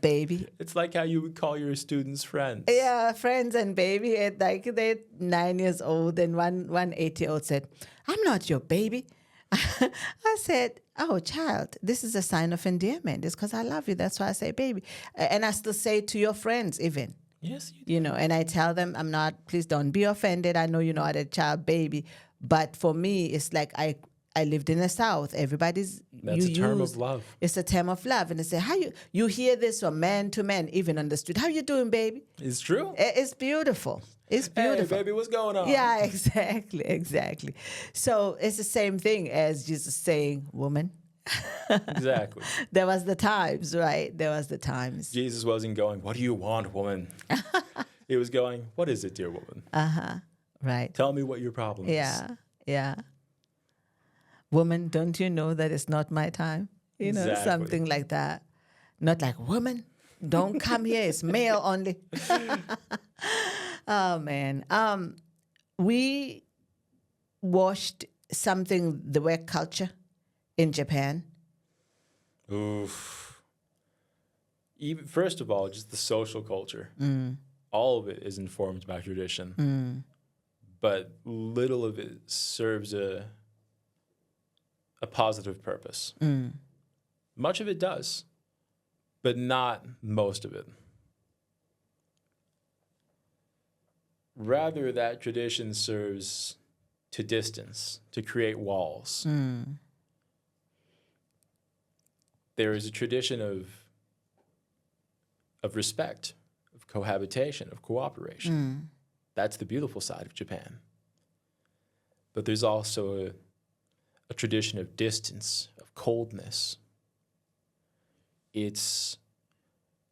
B: baby.
A: It's like how you would call your students friends.
B: Yeah, friends and baby. Like they're 9 years old, and one 8-year-old said, "I'm not your baby." I said, "Oh, child, this is a sign of endearment. It's because I love you. That's why I say baby." And I still say it to your friends, even.
A: Yes, you do.
B: You know, and I tell them, I'm not, please don't be offended. I know you're not a child baby. But for me, it's like I lived in the South. Everybody's
A: That's a term of love.
B: It's a term of love. And they say, you hear this from man to man, even on the street. How you doing, baby?
A: It's true.
B: It's beautiful. It's beautiful.
A: Hey, baby, what's going on?
B: Yeah, exactly. So it's the same thing as Jesus saying, woman.
A: Exactly.
B: There was the times, right? There was the times.
A: Jesus wasn't going, "What do you want, woman?" He was going, "What is it, dear woman?
B: Right.
A: Tell me what your problem is."
B: Yeah. Woman, don't you know that it's not my time? You know,
A: Exactly.
B: something like that. Not like, woman, don't come here. It's male only. Oh, man. We watched something, the work culture in Japan.
A: Oof. Even first of all, just the social culture. All of it is informed by tradition, but little of it serves a positive purpose. Much of it does, but not most of it. Rather, that tradition serves to distance, to create walls. There is a tradition of respect, of cohabitation, of cooperation. That's the beautiful side of Japan. But there's also a tradition of distance, of coldness. It's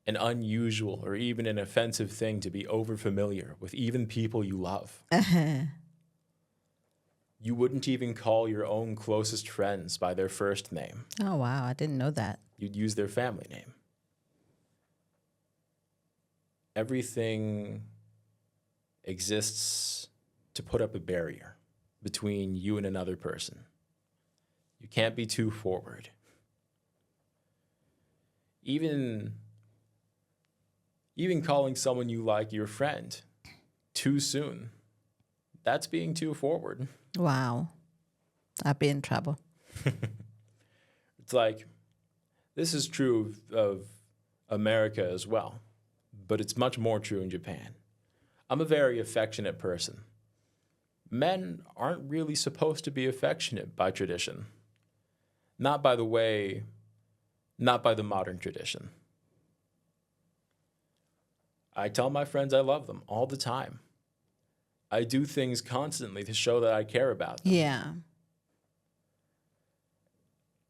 A: an unusual or even an offensive thing to be overfamiliar with even people you love. You wouldn't even call your own closest friends by their first name.
B: Oh, wow. I didn't know that.
A: You'd use their family name. Everything exists to put up a barrier between you and another person. You can't be too forward. Even calling someone you like your friend too soon, that's being too forward.
B: Wow. I'd be in trouble.
A: It's like, this is true of America as well, but it's much more true in Japan. I'm a very affectionate person. Men aren't really supposed to be affectionate by tradition. Not by the modern tradition. I tell my friends I love them all the time. I do things constantly to show that I care about them.
B: Yeah.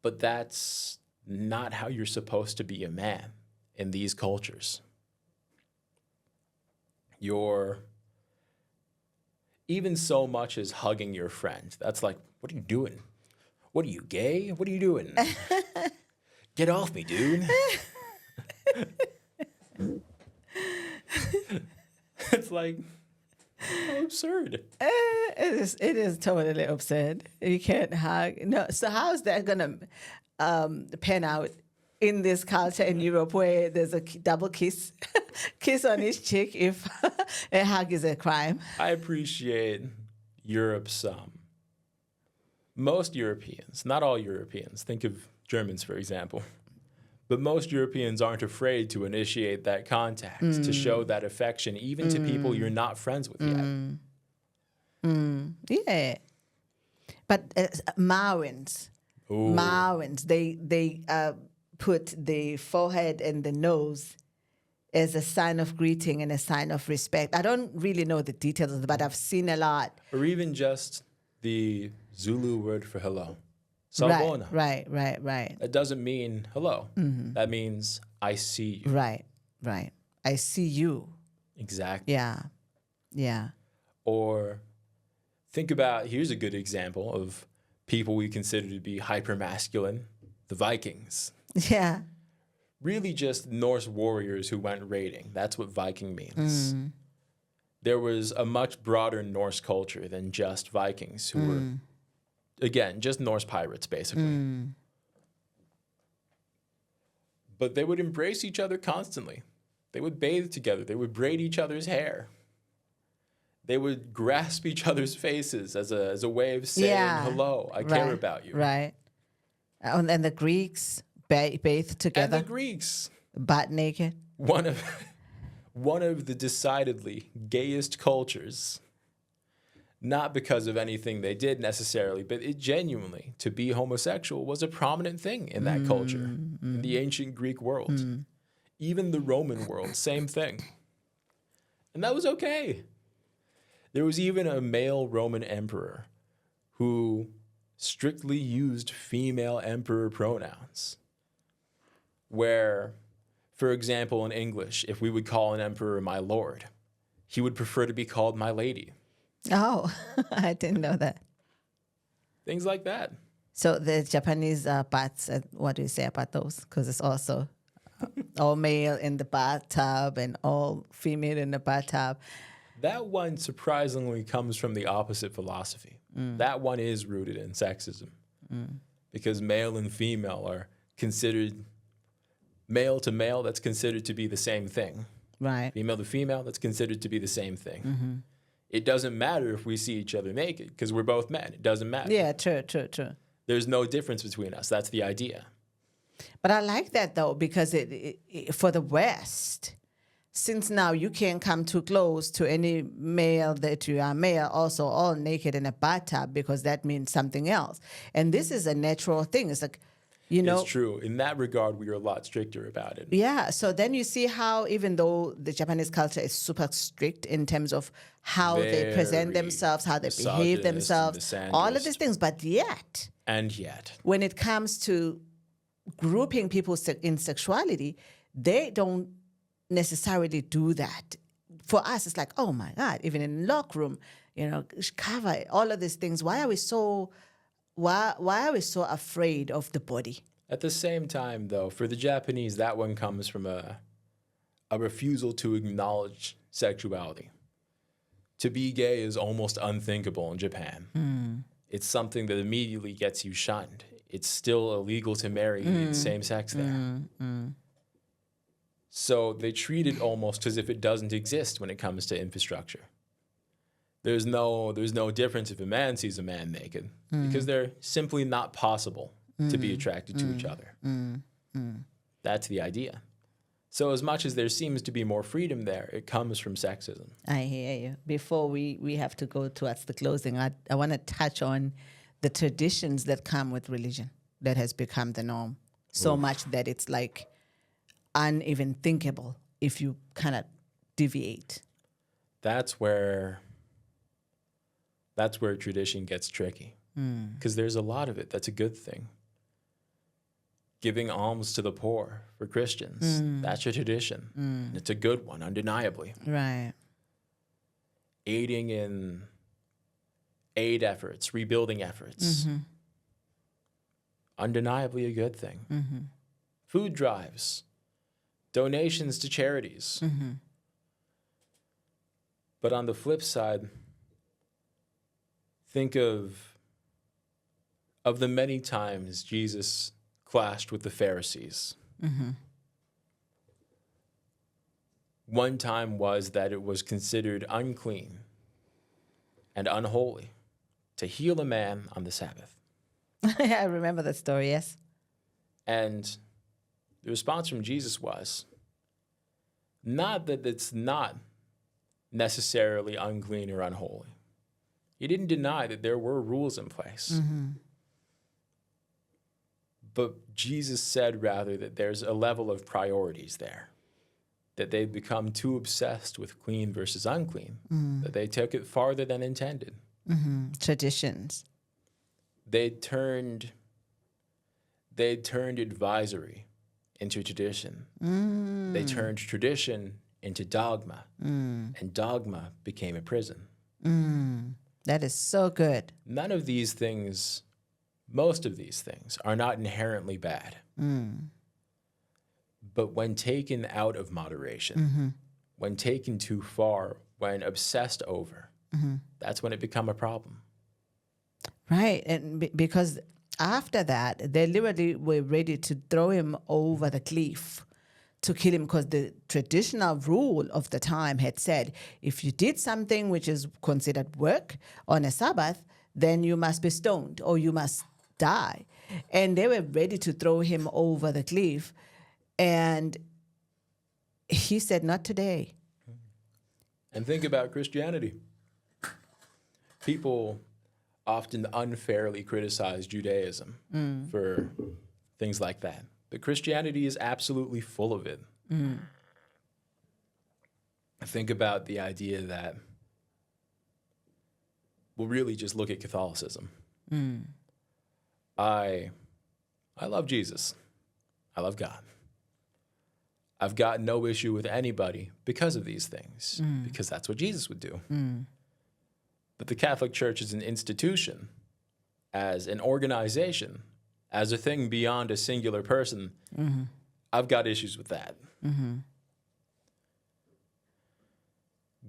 A: But that's not how you're supposed to be a man in these cultures. You're even so much as hugging your friend. That's like, what are you doing? What are you, gay? What are you doing? Get off me, dude. It's like, how absurd.
B: It is totally absurd. You can't hug. No. So how is that going to pan out in this culture in Europe where there's a double kiss on each cheek if a hug is a crime?
A: I appreciate Europe's, most Europeans, not all Europeans, think of Germans, for example, but most Europeans aren't afraid to initiate that contact, to show that affection, even to people you're not friends with yet.
B: Yeah. But Maoins, they put the forehead and the nose as a sign of greeting and a sign of respect. I don't really know the details, but I've seen a lot.
A: Or even just the Zulu word for hello. Sawubona.
B: Right.
A: That doesn't mean hello. That means I see you.
B: Right. I see you.
A: Exactly.
B: Yeah.
A: Or think about, here's a good example of people we consider to be hypermasculine, the Vikings.
B: Yeah.
A: Really just Norse warriors who went raiding. That's what Viking means. There was a much broader Norse culture than just Vikings who were, again, just Norse pirates, basically. But they would embrace each other constantly. They would bathe together. They would braid each other's hair. They would grasp each other's faces as a way of saying, hello, I care about you.
B: Right. And the Greeks bathed together.
A: And the Greeks.
B: Butt naked.
A: One of the decidedly gayest cultures. Not because of anything they did necessarily, but it genuinely, to be homosexual was a prominent thing in that culture, in the ancient Greek world. Even the Roman world, same thing. And that was okay. There was even a male Roman emperor who strictly used female emperor pronouns. Where, for example, in English, if we would call an emperor my lord, he would prefer to be called my lady.
B: Oh, I didn't know that.
A: Things like that.
B: So the Japanese baths, what do you say about those? Because it's also all male in the bathtub and all female in the bathtub.
A: That one surprisingly comes from the opposite philosophy. That one is rooted in sexism. Because male and female are considered, male to male, that's considered to be the same thing.
B: Right.
A: Female to female, that's considered to be the same thing. It doesn't matter if we see each other naked because we're both men. It doesn't matter.
B: Yeah, true.
A: There's no difference between us. That's the idea.
B: But I like that, though, because it for the West, since now you can't come too close to any male that you are male, also all naked in a bathtub, because that means something else. And this is a natural thing. It's like, you know.
A: It's true. In that regard, we are a lot stricter about it.
B: Yeah. So then you see how, even though the Japanese culture is super strict in terms of how they present themselves, how they behave themselves, all of these things, but yet.
A: And yet.
B: When it comes to grouping people in sexuality, they don't necessarily do that. For us, it's like, oh my God, even in the locker room, you know, cover all of these things. Why are we so afraid of the body?
A: At the same time, though, for the Japanese, that one comes from a refusal to acknowledge sexuality. To be gay is almost unthinkable in Japan. It's something that immediately gets you shunned. It's still illegal to marry in same-sex there. So they treat it almost as if it doesn't exist when it comes to infrastructure. There's no difference if a man sees a man naked because they're simply not possible to be attracted to each other. That's the idea. So as much as there seems to be more freedom there, it comes from sexism.
B: I hear you. Before we have to go towards the closing, I want to touch on the traditions that come with religion that has become the norm so much that it's like uneven thinkable if you kind of deviate.
A: That's where tradition gets tricky because there's a lot of it that's a good thing. Giving alms to the poor for Christians, that's a tradition. And it's a good one, undeniably.
B: Right.
A: Aiding in aid efforts, rebuilding efforts, undeniably a good thing. Food drives, donations to charities. But on the flip side, think of the many times Jesus clashed with the Pharisees. One time was that it was considered unclean and unholy to heal a man on the Sabbath.
B: I remember that story, yes.
A: And the response from Jesus was not that it's not necessarily unclean or unholy. He didn't deny that there were rules in place. But Jesus said rather that there's a level of priorities there, that they've become too obsessed with clean versus unclean, that they took it farther than intended.
B: Traditions.
A: They turned advisory into tradition. They turned tradition into dogma, and dogma became a prison.
B: That is so good.
A: None of these things, most of these things, are not inherently bad. But when taken out of moderation, when taken too far, when obsessed over, that's when it becomes a problem.
B: Right. And because After that, they literally were ready to throw him over the cliff to kill him, because the traditional rule of the time had said if you did something which is considered work on a Sabbath, then you must be stoned or you must die. And they were ready to throw him over the cliff. And he said, not today.
A: And think about Christianity. People often unfairly criticize Judaism for things like that. But Christianity is absolutely full of it. Think about the idea that we'll really just look at Catholicism. I love Jesus. I love God. I've got no issue with anybody because of these things, because that's what Jesus would do. But the Catholic Church is an institution, as an organization, as a thing beyond a singular person. I've got issues with that.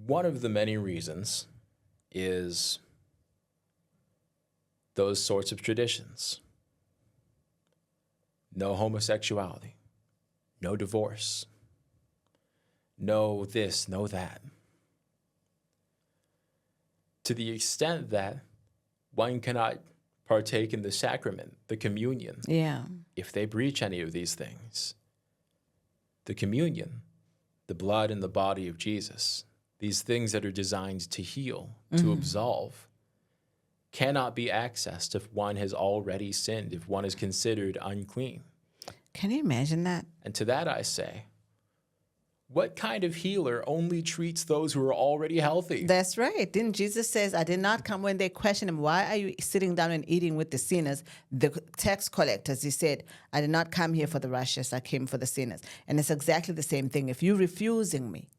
A: One of the many reasons is those sorts of traditions. No homosexuality, no divorce, no this, no that. To the extent that one cannot partake in the sacrament, the communion, if they breach any of these things. The communion, the blood and the body of Jesus, these things that are designed to heal, to absolve, cannot be accessed if one has already sinned, if one is considered unclean.
B: Can you imagine that?
A: And to that I say, what kind of healer only treats those who are already healthy?
B: That's right. Didn't Jesus says, I did not come, when they question him, why are you sitting down and eating with the sinners, the tax collectors? He said, I did not come here for the righteous, I came for the sinners. And it's exactly the same thing. If you're refusing me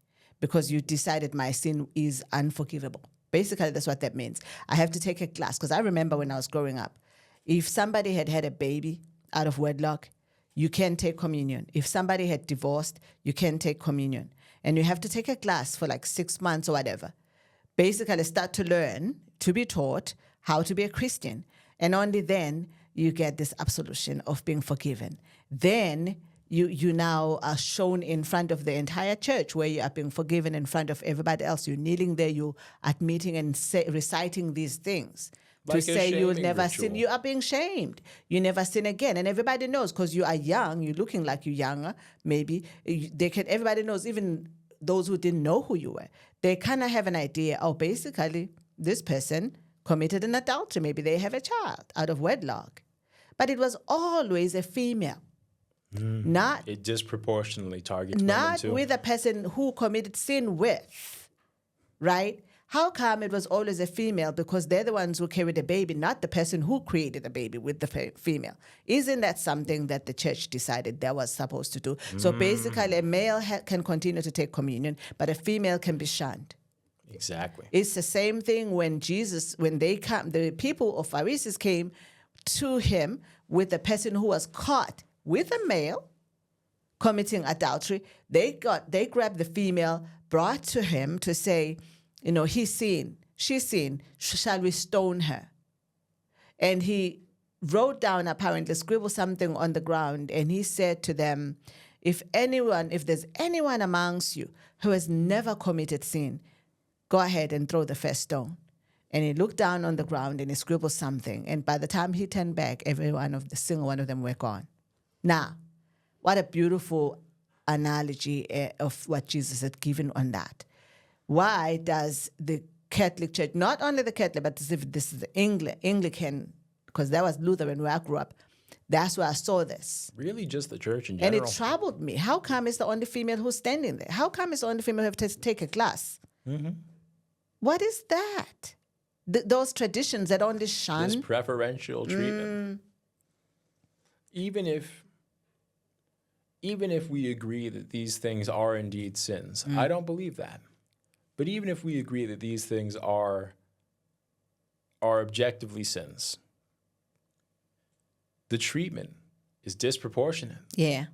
B: because you decided my sin is unforgivable, basically that's what that means. I have to take a class, because I remember when I was growing up, if somebody had had a baby out of wedlock, you can take communion. If somebody had divorced, you can take communion. And you have to take a class for like 6 months or whatever. Basically start to learn, to be taught how to be a Christian. And only then you get this absolution of being forgiven. Then you now are shown in front of the entire church, where you are being forgiven in front of everybody else. You're kneeling there, you admitting and reciting these things.
A: Like
B: to say you'll never
A: ritual.
B: sin. You are being shamed. You never sin again. And everybody knows, because you are young, you're looking like you're younger, maybe. Everybody knows, even those who didn't know who you were. They kind of have an idea, oh, basically, this person committed an adultery. Maybe they have a child out of wedlock. But it was always a female. Not
A: It disproportionately targets women
B: not
A: too.
B: with a person who committed sin with, right? How come it was always a female? Because they're the ones who carried the baby, not the person who created the baby with the female. Isn't that something that the church decided that was supposed to do? So basically, a male can continue to take communion, but a female can be shunned.
A: Exactly.
B: It's the same thing when the people of Pharisees came to him with the person who was caught with a male committing adultery. They grabbed the female, brought to him to say, he's sinned, she's sinned, shall we stone her? And he wrote down, apparently, scribbled something on the ground, and he said to them, if there's anyone amongst you who has never committed sin, go ahead and throw the first stone. And he looked down on the ground and he scribbled something. And by the time he turned back, single one of them were gone. Now, what a beautiful analogy of what Jesus had given on that. Why does the Catholic Church, not only the Catholic, but this is the Anglican, because that was Lutheran where I grew up, that's where I saw this.
A: Really just the church in
B: And
A: general.
B: it troubled me. How come it's the only female who's standing there? How come it's the only female who have to take a class? What is that? Those traditions that only shun.
A: This preferential treatment. Even if we agree that these things are indeed sins, I don't believe that. But even if we agree that these things are objectively sins, the treatment is disproportionate.
B: Yeah.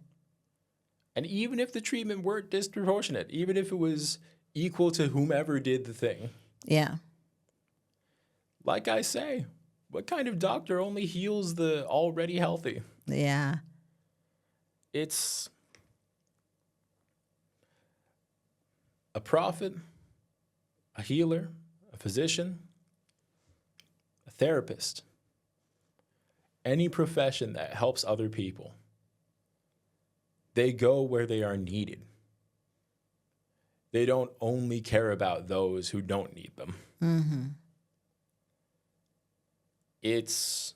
A: And even if the treatment weren't disproportionate, even if it was equal to whomever did the thing,
B: Yeah.
A: like I say, What kind of doctor only heals the already healthy?
B: Yeah.
A: It's a prophet, a healer, a physician, a therapist, any profession that helps other people. They go where they are needed. They don't only care about those who don't need them.
B: Mm-hmm.
A: It's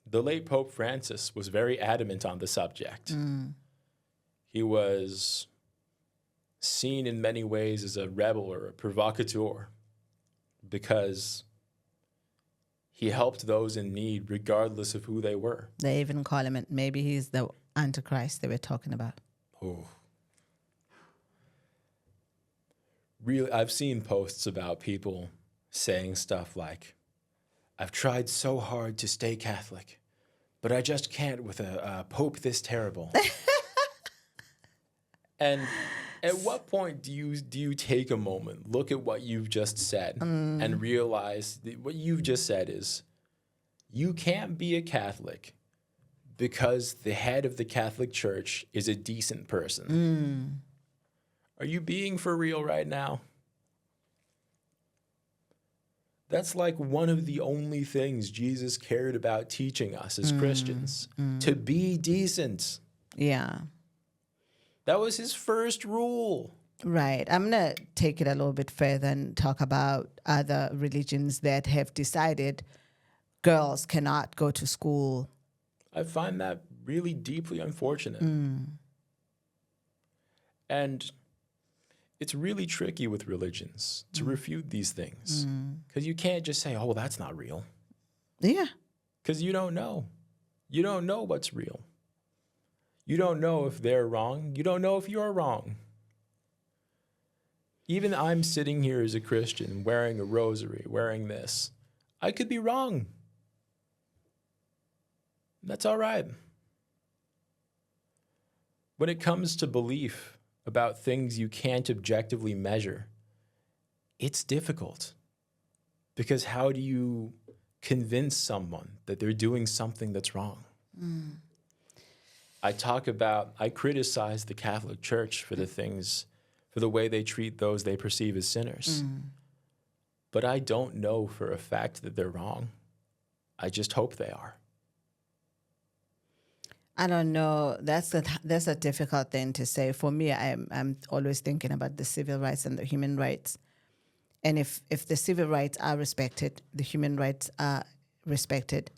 A: the late Pope Francis was very adamant on the subject. He was seen in many ways as a rebel or a provocateur because he helped those in need regardless of who they were.
B: They even call him, maybe he's the Antichrist they were talking about.
A: Oh. Really, I've seen posts about people saying stuff like, I've tried so hard to stay Catholic, but I just can't with a pope this terrible. And at what point do you take a moment, look at what you've just said, and realize that what you've just said is, you can't be a Catholic because the head of the Catholic Church is a decent person. Are you being for real right now? That's like one of the only things Jesus cared about teaching us as Christians, to be decent.
B: Yeah.
A: That was his first rule.
B: Right. I'm going to take it a little bit further and talk about other religions that have decided girls cannot go to school.
A: I find that really deeply unfortunate. And it's really tricky with religions to refute these things because you can't just say, oh, well, that's not real.
B: Yeah.
A: Because you don't know. You don't know what's real. You don't know if they're wrong. You don't know if you're wrong. Even I'm sitting here as a Christian wearing a rosary, wearing this. I could be wrong. That's all right. When it comes to belief about things you can't objectively measure, it's difficult. Because how do you convince someone that they're doing something that's wrong? I criticize the Catholic Church for for the way they treat those they perceive as sinners. But I don't know for a fact that they're wrong. I just hope they are.
B: I don't know. That's a difficult thing to say. For me, I'm always thinking about the civil rights and the human rights. And if the civil rights are respected, the human rights are respected,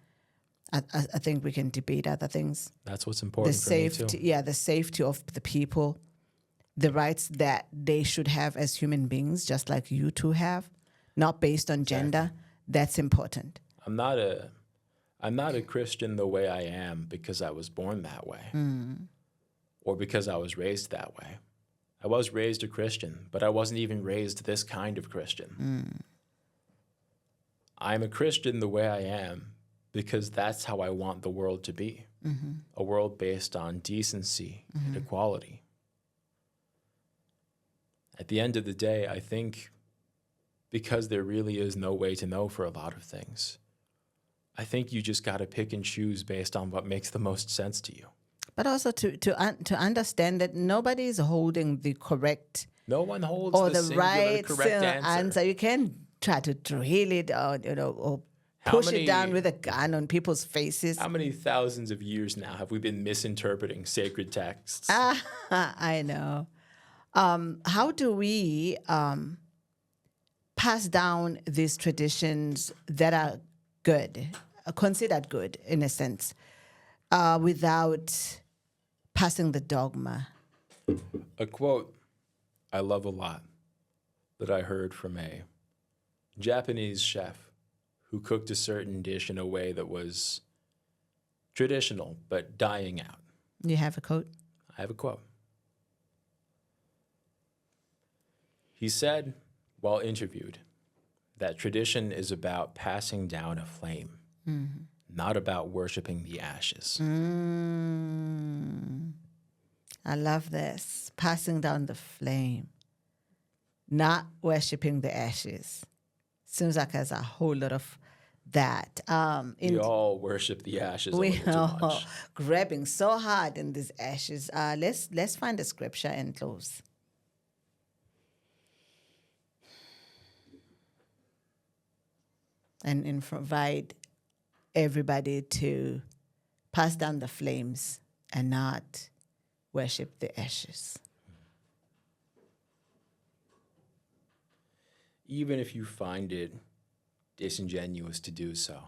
B: I think we can debate other things.
A: That's what's important for me too.
B: The safety of the people, the rights that they should have as human beings, just like you two have, not based on gender. That's important.
A: I'm not a Christian the way I am because I was born that way or because I was raised that way. I was raised a Christian, but I wasn't even raised this kind of Christian. I'm a Christian the way I am because that's how I want the world to be, a world based on decency and equality. At the end of the day, I think because there really is no way to know for a lot of things, I think you just got to pick and choose based on what makes the most sense to you.
B: But also to understand that nobody is holding the correct
A: No one holds
B: or
A: the
B: the right
A: correct answer.
B: You can't try to drill it or push it down with a gun on people's faces.
A: How many thousands of years now have we been misinterpreting sacred texts?
B: I know. How do we pass down these traditions that are good, considered good in a sense, without passing the dogma?
A: A quote I love a lot that I heard from a Japanese chef who cooked a certain dish in a way that was traditional but dying out.
B: You have a quote?
A: I have a quote. He said, while interviewed, that tradition is about passing down a flame, not about worshiping the ashes.
B: I love this. Passing down the flame, not worshiping the ashes. Seems like there's a whole lot of that.
A: We all worship the ashes a
B: We
A: little too
B: are
A: much.
B: grabbing so hard in these ashes. Let's find a scripture and close. And invite everybody to pass down the flames and not worship the ashes.
A: Even if you find it disingenuous to do so,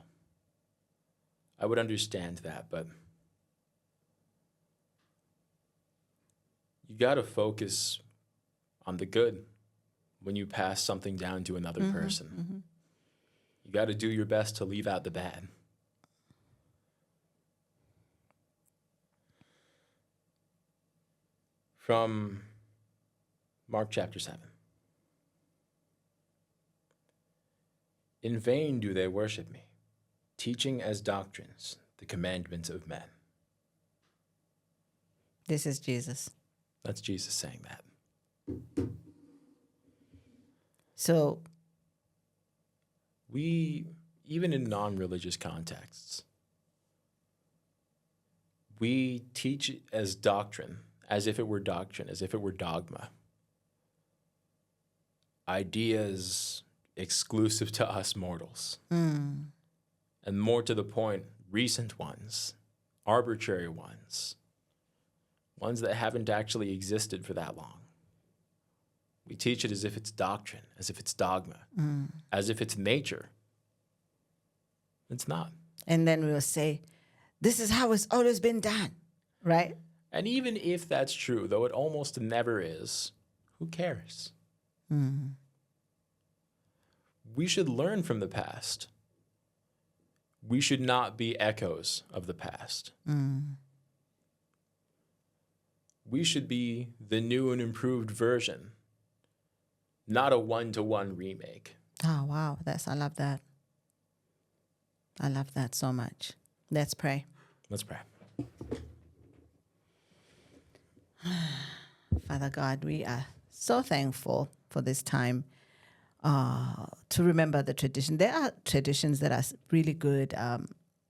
A: I would understand that, but you got to focus on the good when you pass something down to another person. You got to do your best to leave out the bad. From Mark chapter 7. In vain do they worship me, teaching as doctrines the commandments of men.
B: This is Jesus.
A: That's Jesus saying that.
B: So
A: We, even in non-religious contexts, we teach as doctrine, as if it were doctrine, as if it were dogma. Ideas exclusive to us mortals. And more to the point, recent ones, arbitrary ones, ones that haven't actually existed for that long. We teach it as if it's doctrine, as if it's dogma, as if it's nature. It's not.
B: and then we'll say, this is how it's always been done, right?
A: And even if that's true, though it almost never is, who cares? We should learn from the past. We should not be echoes of the past. We should be the new and improved version, not a one-to-one remake.
B: Oh, wow. I love that. I love that so much. Let's pray.
A: Let's pray.
B: Father God, we are so thankful for this time to remember the tradition. There are traditions that are really good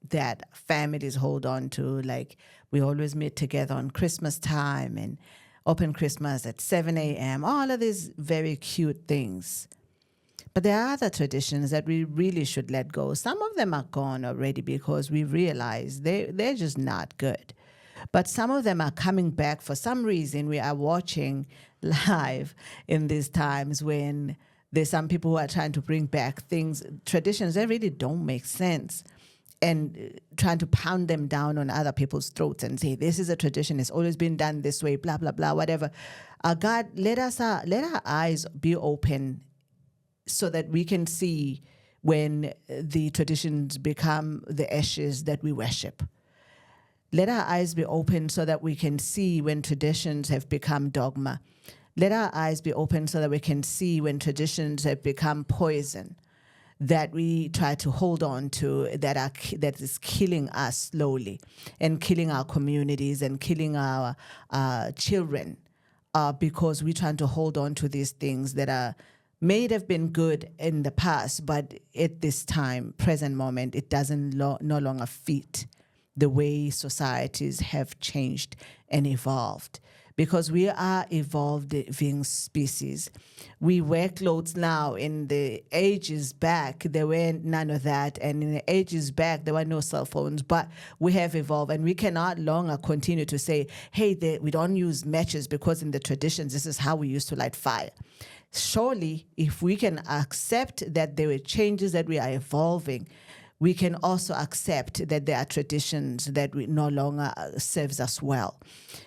B: that families hold on to. Like we always meet together on Christmas time and open Christmas at 7 a.m., all of these very cute things. But there are other traditions that we really should let go. Some of them are gone already because we realize they're just not good. But some of them are coming back for some reason. We are watching live in these times when there's some people who are trying to bring back things, traditions that really don't make sense, and trying to pound them down on other people's throats and say, this is a tradition, it's always been done this way, blah, blah, blah, whatever. God, let our eyes be open so that we can see when the traditions become the ashes that we worship. Let our eyes be open so that we can see when traditions have become dogma. Let our eyes be open so that we can see when traditions have become poison that we try to hold on to, that is killing us slowly and killing our communities and killing our children because we're trying to hold on to these things that may have been good in the past, but at this time, present moment, it doesn't no longer fit the way societies have changed and evolved. Because we are evolving species. We wear clothes now. In the ages back, there were none of that. And in the ages back, there were no cell phones. But we have evolved. And we cannot longer continue to say, hey, we don't use matches because in the traditions, this is how we used to light fire. Surely, if we can accept that there were changes, that we are evolving, we can also accept that there are traditions that we no longer serves us well.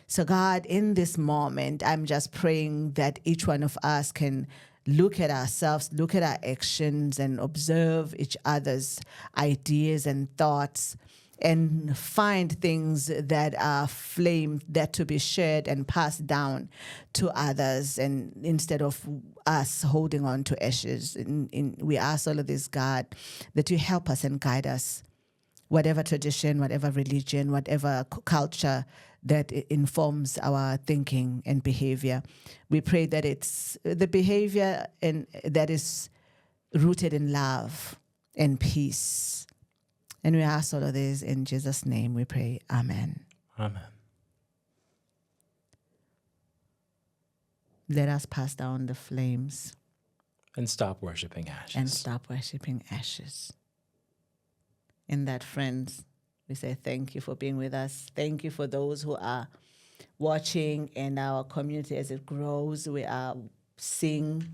B: So God, in this moment, I'm just praying that each one of us can look at ourselves, look at our actions, and observe each other's ideas and thoughts, and find things that are flame that to be shared and passed down to others, and instead of us holding on to ashes. We ask all of this, God, that you help us and guide us, whatever tradition, whatever religion, whatever culture that informs our thinking and behavior. We pray that it's the behavior that is rooted in love, and peace. And we ask all of this in Jesus' name we pray. Amen.
A: Amen.
B: Let us pass down the flames
A: And stop worshiping ashes.
B: and stop worshiping ashes. In that, friends, we say thank you for being with us. Thank you for those who are watching and our community as it grows. We are seeing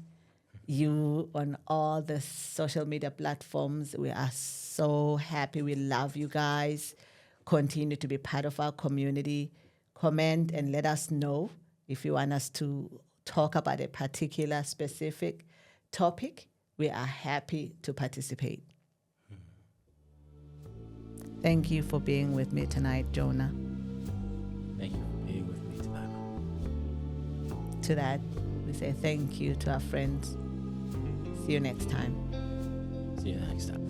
B: you on all the social media platforms. We are so happy. We love you guys. Continue to be part of our community. Comment and let us know if you want us to talk about a particular specific topic. We are happy to participate. Thank you for being with me tonight, Jonah.
A: Thank you for being with me tonight.
B: To that, we say thank you to our friends. See you next time.
A: See you next time.